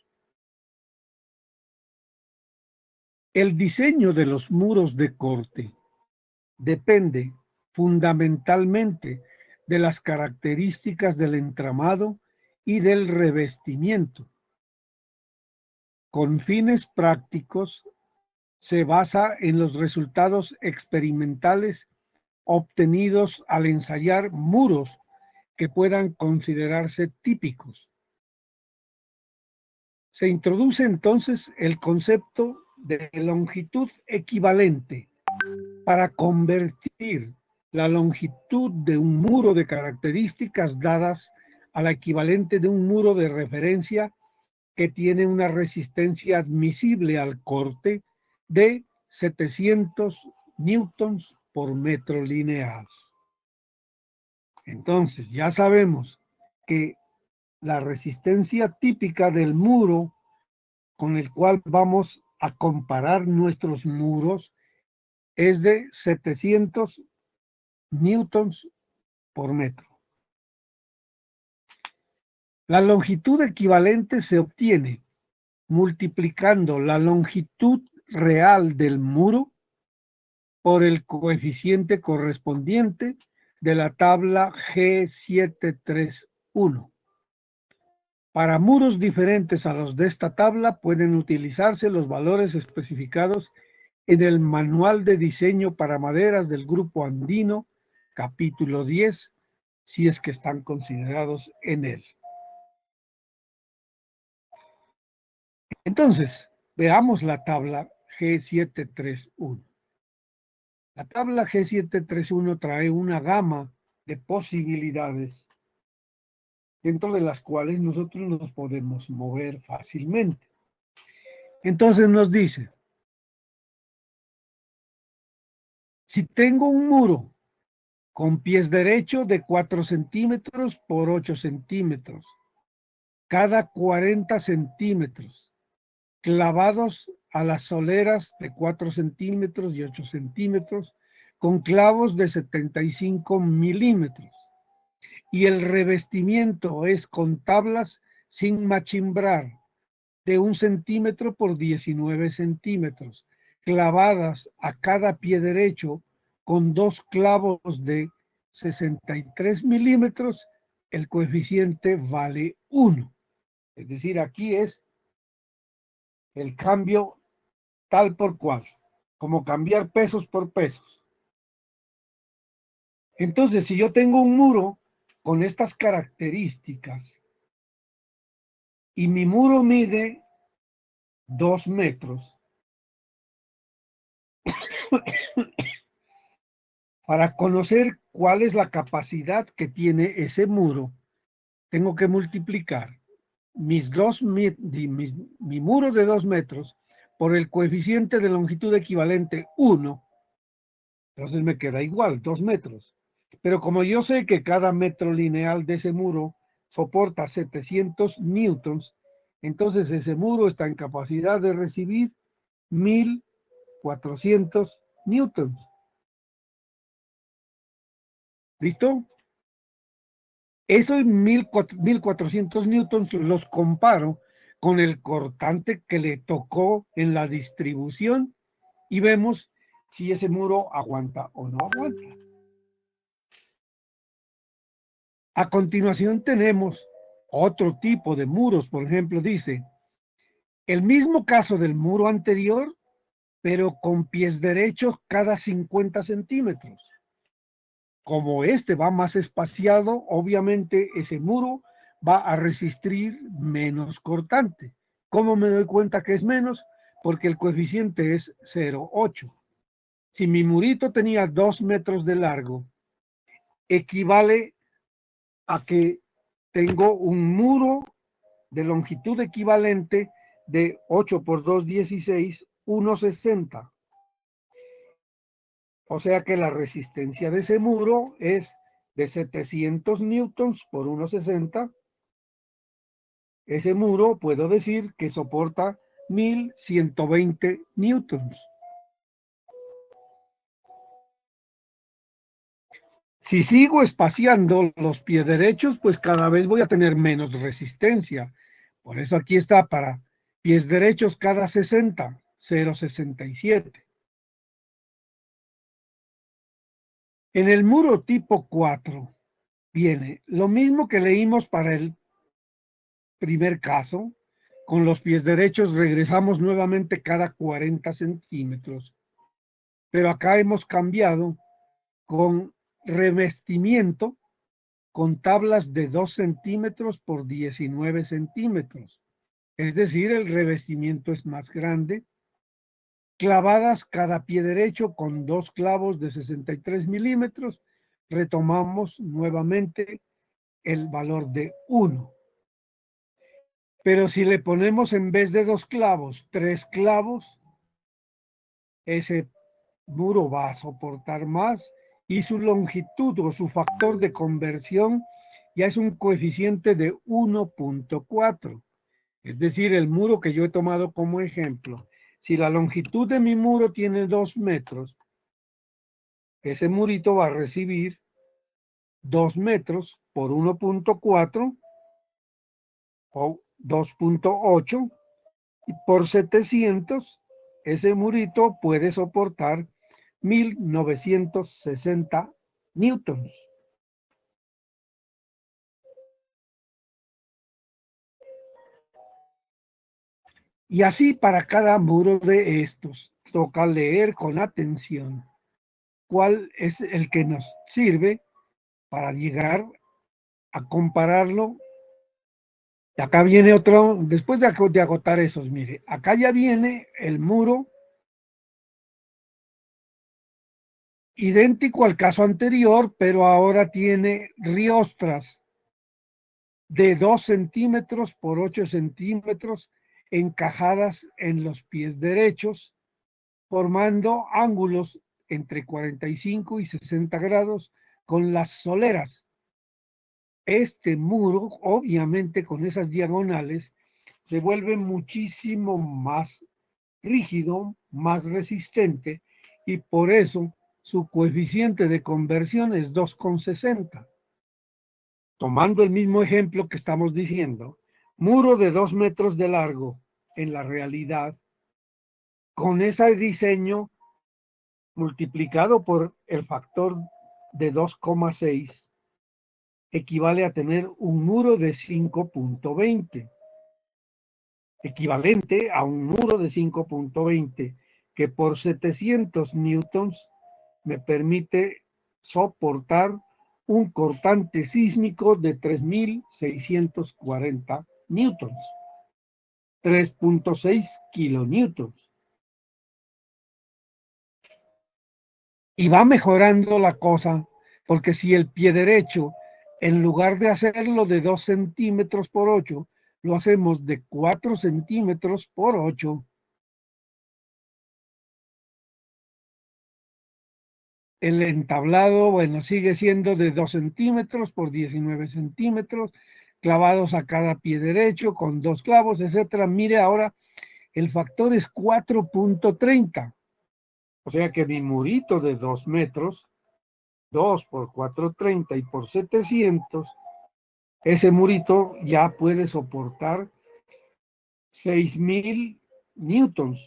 El diseño de los muros de corte depende fundamentalmente de las características del entramado y del revestimiento. Con fines prácticos, se basa en los resultados experimentales obtenidos al ensayar muros que puedan considerarse típicos. Se introduce entonces el concepto de longitud equivalente para convertir la longitud de un muro de características dadas a la equivalente de un muro de referencia que tiene una resistencia admisible al corte de 700 newtons por metro lineal. Entonces, ya sabemos que la resistencia típica del muro con el cual vamos a comparar nuestros muros es de 700 newtons por metro. La longitud equivalente se obtiene multiplicando la longitud real del muro por el coeficiente correspondiente de la tabla G731. Para muros diferentes a los de esta tabla pueden utilizarse los valores especificados en el Manual de Diseño para Maderas del Grupo Andino, capítulo 10, si es que están considerados en él. Entonces, veamos la tabla G731. La tabla G731 trae una gama de posibilidades dentro de las cuales nosotros nos podemos mover fácilmente. Entonces nos dice, si tengo un muro con pies derechos de 4 centímetros por 8 centímetros, cada 40 centímetros, clavados a las soleras de 4 centímetros y 8 centímetros, con clavos de 75 milímetros. Y el revestimiento es con tablas sin machimbrar, de 1 centímetro por 19 centímetros, clavadas a cada pie derecho con 2 clavos de 63 milímetros, el coeficiente vale 1. Es decir, aquí es el cambio tal por cual, como cambiar pesos por pesos. Entonces, si yo tengo un muro con estas características y mi muro mide 2 metros, para conocer cuál es la capacidad que tiene ese muro, tengo que multiplicar mi muro de 2 metros por el coeficiente de longitud equivalente 1, entonces me queda igual, 2 metros. Pero como yo sé que cada metro lineal de ese muro soporta 700 newtons, entonces ese muro está en capacidad de recibir 1400 newtons. ¿Listo? Esos 1400 newtons los comparo con el cortante que le tocó en la distribución y vemos si ese muro aguanta o no aguanta. A continuación tenemos otro tipo de muros, por ejemplo, dice, el mismo caso del muro anterior, pero con pies derechos cada 50 centímetros. Como este va más espaciado, obviamente ese muro va a resistir menos cortante. ¿Cómo me doy cuenta que es menos? Porque el coeficiente es 0,8. Si mi murito tenía 2 metros de largo, equivale a que tengo un muro de longitud equivalente de 8 por 2, 16, 1,60. O sea que la resistencia de ese muro es de 700 newtons por 1,60. Ese muro puedo decir que soporta 1120 newtons. Si sigo espaciando los pies derechos, pues cada vez voy a tener menos resistencia. Por eso aquí está para pies derechos cada 60, 0,67. En el muro tipo 4 viene lo mismo que leímos para el primer caso. Con los pies derechos regresamos nuevamente cada 40 centímetros. Pero acá hemos cambiado con revestimiento con tablas de 2 centímetros por 19 centímetros. Es decir, el revestimiento es más grande. Clavadas cada pie derecho con 2 clavos de 63 milímetros. Retomamos nuevamente el valor de 1. Pero si le ponemos en vez de 2 clavos, 3 clavos, ese muro va a soportar más y su longitud o su factor de conversión ya es un coeficiente de 1.4. Es decir, el muro que yo he tomado como ejemplo, si la longitud de mi muro tiene 2 metros, ese murito va a recibir 2 metros por 1.4 o 2.8 y por 700, ese murito puede soportar 1960 newtons. Y así para cada muro de estos, toca leer con atención cuál es el que nos sirve para llegar a compararlo. Acá viene otro, después de agotar esos, mire, acá ya viene el muro idéntico al caso anterior, pero ahora tiene riostras de 2 centímetros por 8 centímetros encajadas en los pies derechos, formando ángulos entre 45 y 60 grados con las soleras. Este muro, obviamente con esas diagonales, se vuelve muchísimo más rígido, más resistente, y por eso su coeficiente de conversión es 2,60. Tomando el mismo ejemplo que estamos diciendo, muro de 2 metros de largo en la realidad, con ese diseño multiplicado por el factor de 2,6, equivale a tener un muro de 5.20, equivalente a un muro de 5.20, que por 700 newtons me permite soportar un cortante sísmico de 3.640 newtons, 3.6 kilonewtons. Y va mejorando la cosa, porque si el pie derecho, en lugar de hacerlo de 2 centímetros por 8, lo hacemos de 4 centímetros por 8, el entablado, bueno, sigue siendo de 2 centímetros por 19 centímetros, clavados a cada pie derecho con 2 clavos, etcétera. Mire ahora, el factor es 4.30. O sea que mi murito de 2 metros, 2 por 430 y por 700, ese murito ya puede soportar 6.000 newtons.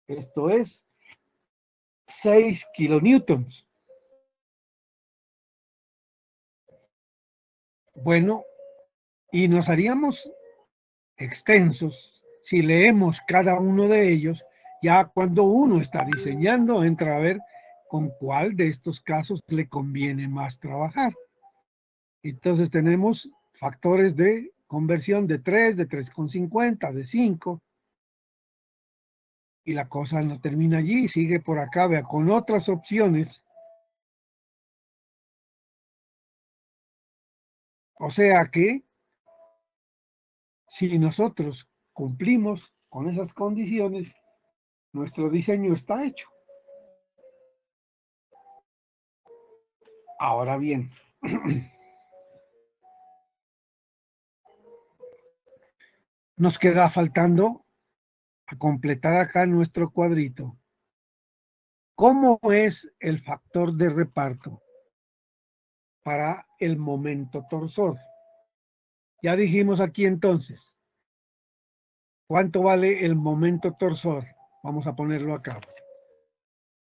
Esto es 6 kilonewtons. Bueno, y nos haríamos extensos si leemos cada uno de ellos. Ya cuando uno está diseñando, entra a ver con cuál de estos casos le conviene más trabajar. Entonces tenemos factores de conversión de 3, de 3,50, de 5. Y la cosa no termina allí, sigue por acá, vea, con otras opciones. O sea que si nosotros cumplimos con esas condiciones, nuestro diseño está hecho. Ahora bien, nos queda faltando a completar acá nuestro cuadrito. ¿Cómo es el factor de reparto? para el momento torsor. Ya dijimos aquí entonces, ¿cuánto vale el momento torsor? Vamos a ponerlo acá.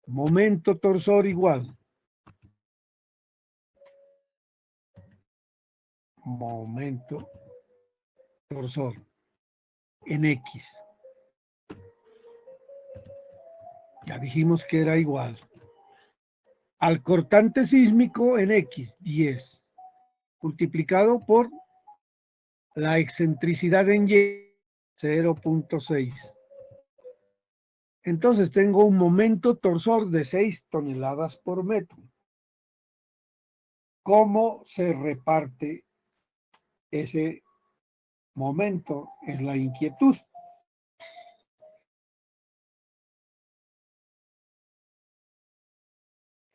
Momento torsor igual. Momento torsor en X. Ya dijimos que era igual al cortante sísmico en X, 10, multiplicado por la excentricidad en Y, 0.6. Entonces tengo un momento torsor de 6 toneladas por metro. ¿Cómo se reparte ese momento? Es la inquietud.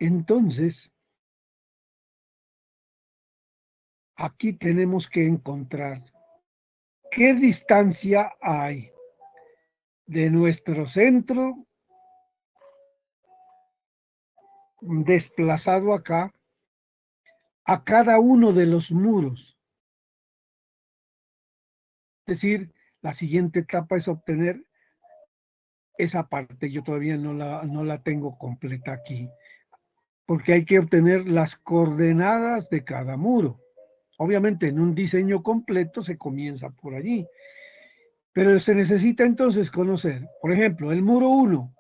Entonces, aquí tenemos que encontrar qué distancia hay de nuestro centro desplazado acá a cada uno de los muros. Es decir, la siguiente etapa es obtener esa parte. Yo todavía no la tengo completa aquí, porque hay que obtener las coordenadas de cada muro. Obviamente en un diseño completo se comienza por allí, pero se necesita entonces conocer, por ejemplo, el muro 1,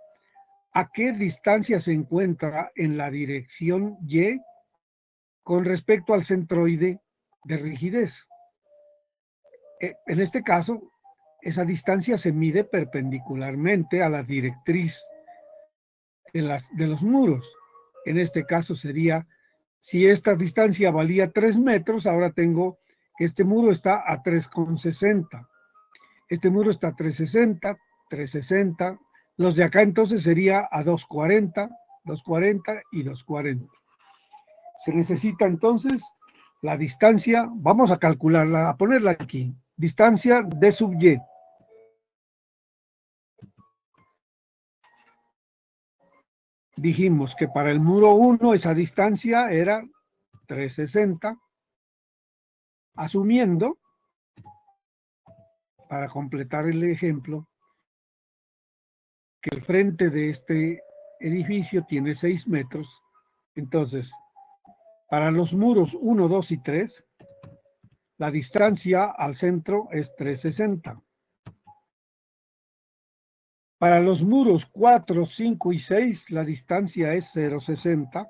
a qué distancia se encuentra en la dirección Y con respecto al centroide de rigidez. En este caso, esa distancia se mide perpendicularmente a la directriz de los muros. En este caso sería, si esta distancia valía 3 metros, ahora tengo que este muro está a 3,60. Este muro está a 360, 360. Los de acá entonces sería a 240, 240 y 240. Se necesita entonces la distancia, vamos a calcularla, a ponerla aquí, distancia de sub y. Dijimos que para el muro 1 esa distancia era 360, asumiendo, para completar el ejemplo, que el frente de este edificio tiene 6 metros. Entonces, para los muros 1, 2 y 3, la distancia al centro es 360. Para los muros 4, 5 y 6, la distancia es 0,60.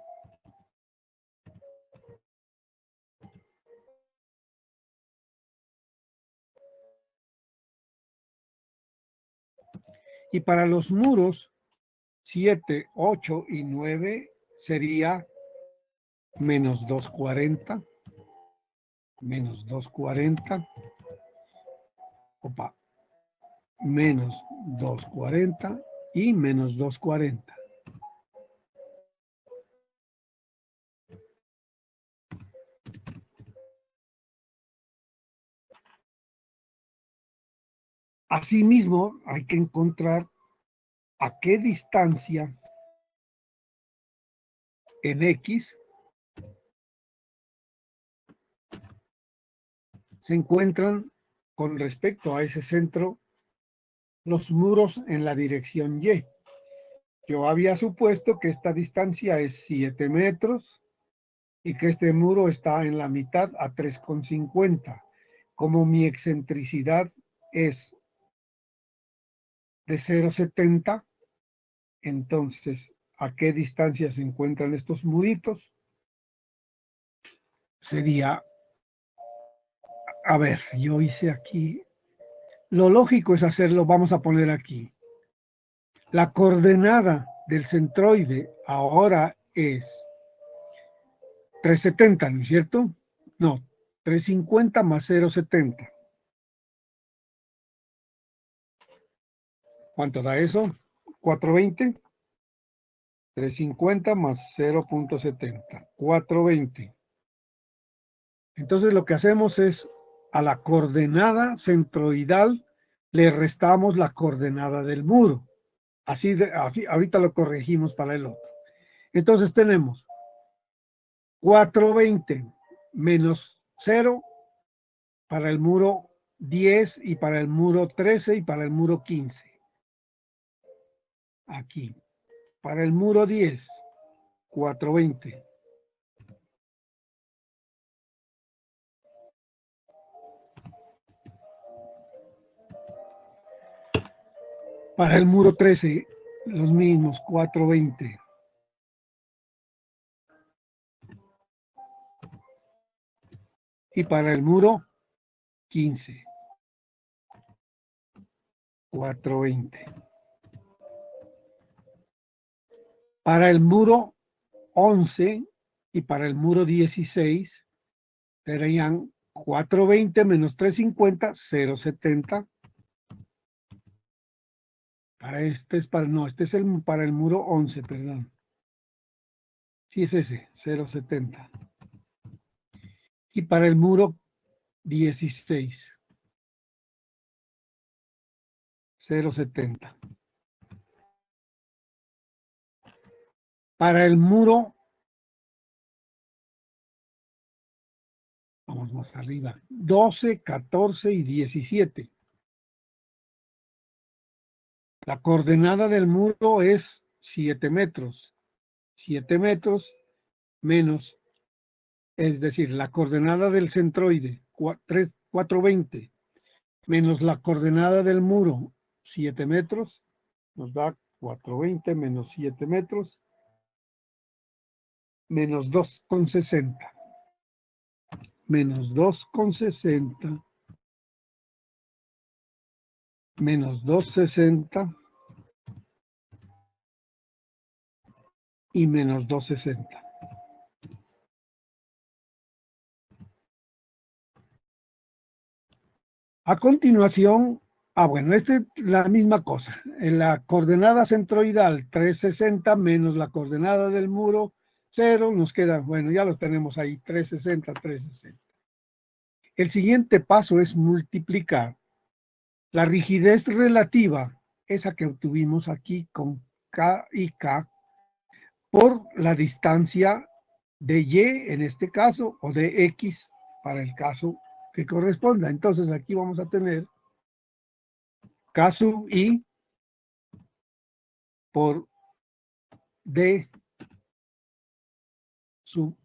Y para los muros 7, 8 y 9 sería menos 240, menos 240, opa, menos 240 y menos 240. Asimismo, hay que encontrar a qué distancia en X se encuentran con respecto a ese centro los muros en la dirección Y. Yo había supuesto que esta distancia es 7 metros y que este muro está en la mitad a 3,50. Como mi excentricidad es de 0,70, entonces, ¿a qué distancia se encuentran estos muritos? Sería, a ver, yo hice aquí, lo lógico es hacerlo, vamos a poner aquí. La coordenada del centroide ahora es 370, ¿no es cierto? No, 350 más 0,70. ¿Cuánto da eso? 420. 350 más 0.70. 420. Entonces lo que hacemos es a la coordenada centroidal le restamos la coordenada del muro. Así ahorita lo corregimos para el otro. Entonces tenemos 420 menos 0 para el muro 10 y para el muro 13 y para el muro 15. Aquí. Para el muro 10, 420. Para el muro 13, los mismos, 420. Y para el muro 15, 420. Para el muro 11 y para el muro 16 serían 420 menos 350, 070. Para este es para, no, este es para el muro 11, perdón. Sí es ese, 070. Y para el muro 16, 070. Para el muro, vamos más arriba, 12, 14 y 17. La coordenada del muro es 7 metros. 7 metros menos, es decir, la coordenada del centroide, 420, menos la coordenada del muro, 7 metros, nos da 420 menos 7 metros, menos 2,60. Menos 2,60 menos 260 y menos 260. A continuación, bueno, esta es la misma cosa. En la coordenada centroidal 360 menos la coordenada del muro 0, nos queda, bueno, ya lo tenemos ahí, 360, 360. El siguiente paso es multiplicar la rigidez relativa, esa que obtuvimos aquí con K y K, por la distancia de Y en este caso, o de X para el caso que corresponda. Entonces aquí vamos a tener K sub I por D sub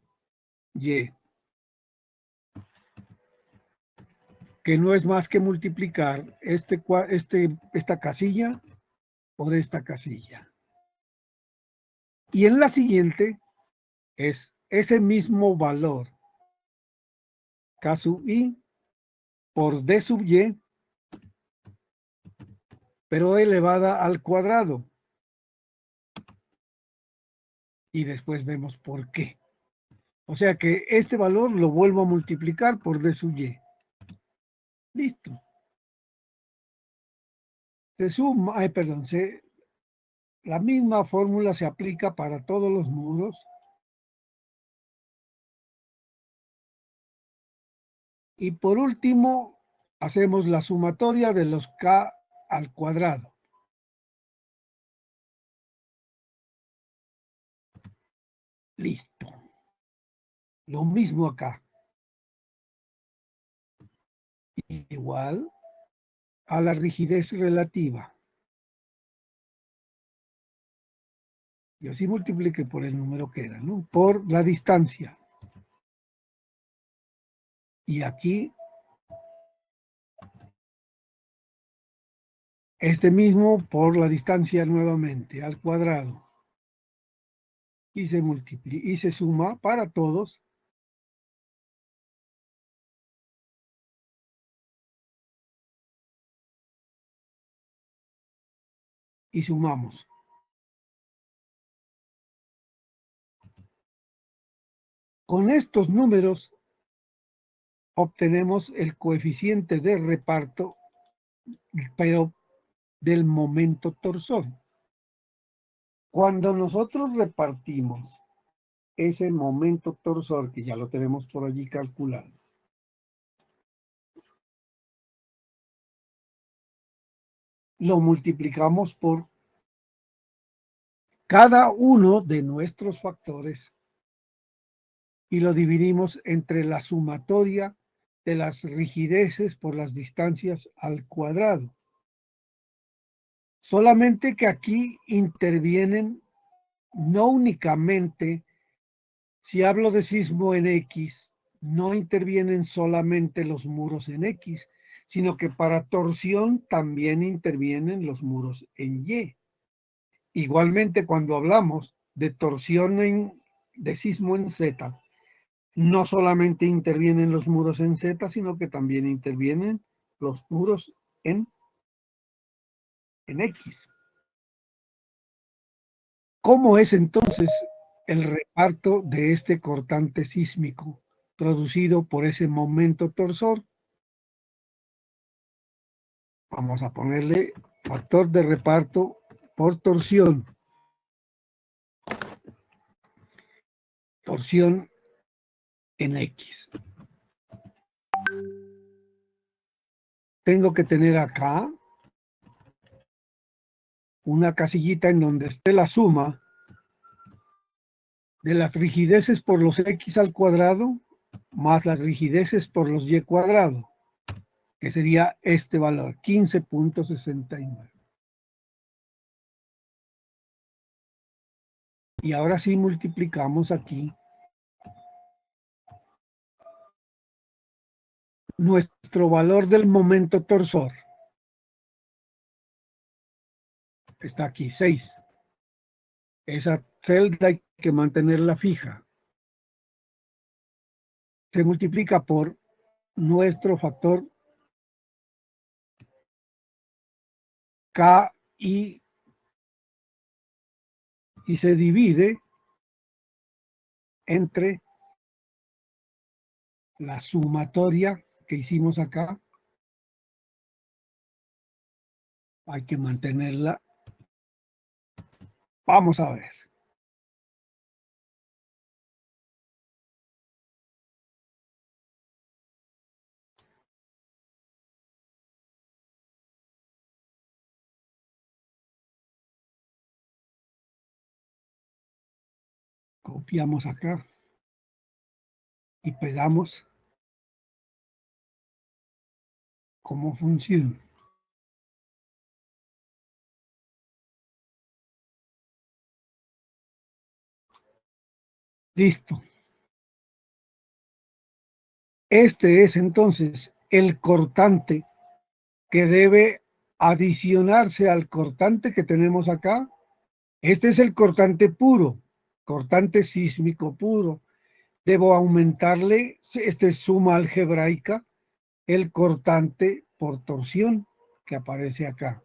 Y, que no es más que multiplicar esta casilla por esta casilla. Y en la siguiente es ese mismo valor, K sub I por D sub Y, pero elevada al cuadrado. Y después vemos por qué. O sea que este valor lo vuelvo a multiplicar por D sub Y. Listo. Se suma, perdón, la misma fórmula se aplica para todos los muros. Y por último, hacemos la sumatoria de los K al cuadrado. Listo. Lo mismo acá. Igual a la rigidez relativa. Y así multiplique por el número que era, ¿no? Por la distancia. Y aquí, este mismo por la distancia nuevamente, al cuadrado. Y se multiplica y se suma para todos. Y sumamos. Con estos números obtenemos el coeficiente de reparto, pero del momento torsor. Cuando nosotros repartimos ese momento torsor, que ya lo tenemos por allí calculado, lo multiplicamos por cada uno de nuestros factores y lo dividimos entre la sumatoria de las rigideces por las distancias al cuadrado. Solamente que aquí intervienen no únicamente, si hablo de sismo en X, no intervienen solamente los muros en X, sino que para torsión también intervienen los muros en Y. Igualmente, cuando hablamos de torsión de sismo en Z, no solamente intervienen los muros en Z, sino que también intervienen los muros en X. ¿Cómo es entonces el reparto de este cortante sísmico producido por ese momento torsor? Vamos a ponerle factor de reparto por torsión. Torsión en X. Tengo que tener acá una casillita en donde esté la suma de las rigideces por los X al cuadrado más las rigideces por los Y cuadrado, que sería este valor, 15.69. Y ahora sí multiplicamos aquí nuestro valor del momento torsor. Está aquí, 6. Esa celda hay que mantenerla fija. Se multiplica por nuestro factor K y se divide entre la sumatoria que hicimos acá. Hay que mantenerla. Vamos a ver. Copiamos acá y pegamos como función. Listo. Este es entonces el cortante que debe adicionarse al cortante que tenemos acá. Este es el cortante puro, cortante sísmico puro. Debo aumentarle, esta es suma algebraica, el cortante por torsión que aparece acá.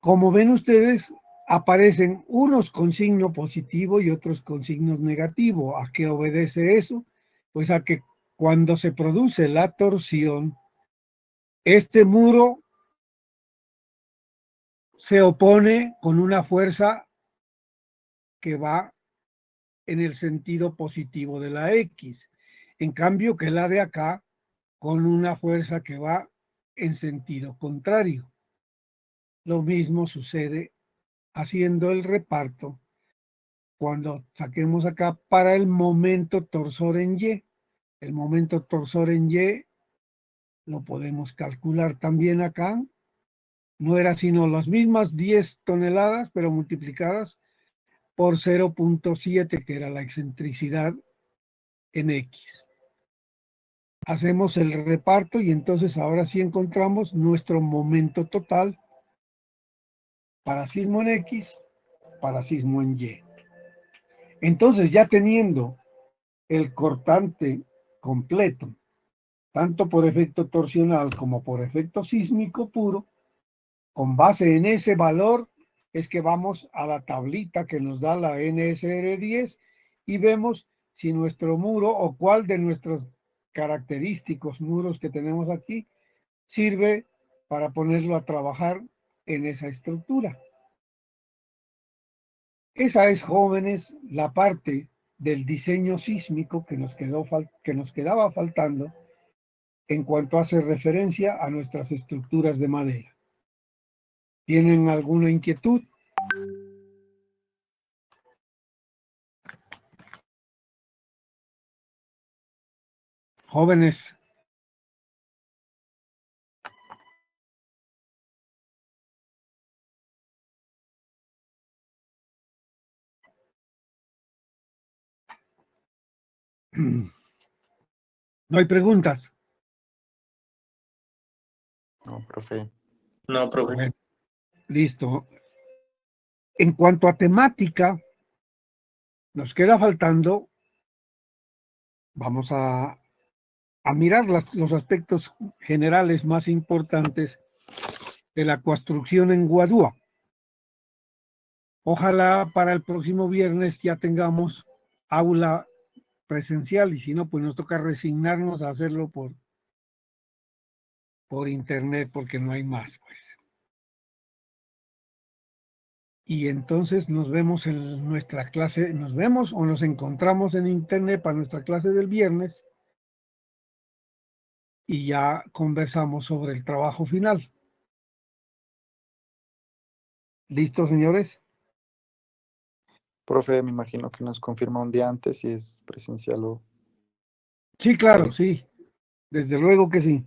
Como ven ustedes, aparecen unos con signo positivo y otros con signos negativo. ¿A qué obedece eso? Pues a que cuando se produce la torsión, este muro se opone con una fuerza que va en el sentido positivo de la X. En cambio que la de acá, con una fuerza que va en sentido contrario. Lo mismo sucede haciendo el reparto cuando saquemos acá para el momento torsor en Y. El momento torsor en Y lo podemos calcular también acá. No era sino las mismas 10 toneladas, pero multiplicadas por 0.7, que era la excentricidad en X. Hacemos el reparto y entonces ahora sí encontramos nuestro momento total para sismo en X, para sismo en Y. Entonces, ya teniendo el cortante completo, tanto por efecto torsional como por efecto sísmico puro, con base en ese valor es que vamos a la tablita que nos da la NSR 10 y vemos si nuestro muro o cuál de nuestros característicos muros que tenemos aquí sirve para ponerlo a trabajar en esa estructura. Esa es, jóvenes, la parte del diseño sísmico que nos quedaba faltando en cuanto hace referencia a nuestras estructuras de madera. ¿Tienen alguna inquietud? Jóvenes. No hay preguntas. No, profe. No, profe. Bueno, listo. En cuanto a temática, nos queda faltando, vamos a mirar los aspectos generales más importantes de la construcción en Guadúa. Ojalá para el próximo viernes ya tengamos aula presencial y si no, pues nos toca resignarnos a hacerlo por internet porque no hay más, pues. Y entonces nos vemos en nuestra clase, nos vemos o nos encontramos en internet para nuestra clase del viernes y ya conversamos sobre el trabajo final. ¿Listo, señores? Profe, me imagino que nos confirma un día antes si es presencial o... Sí, claro, sí. Desde luego que sí.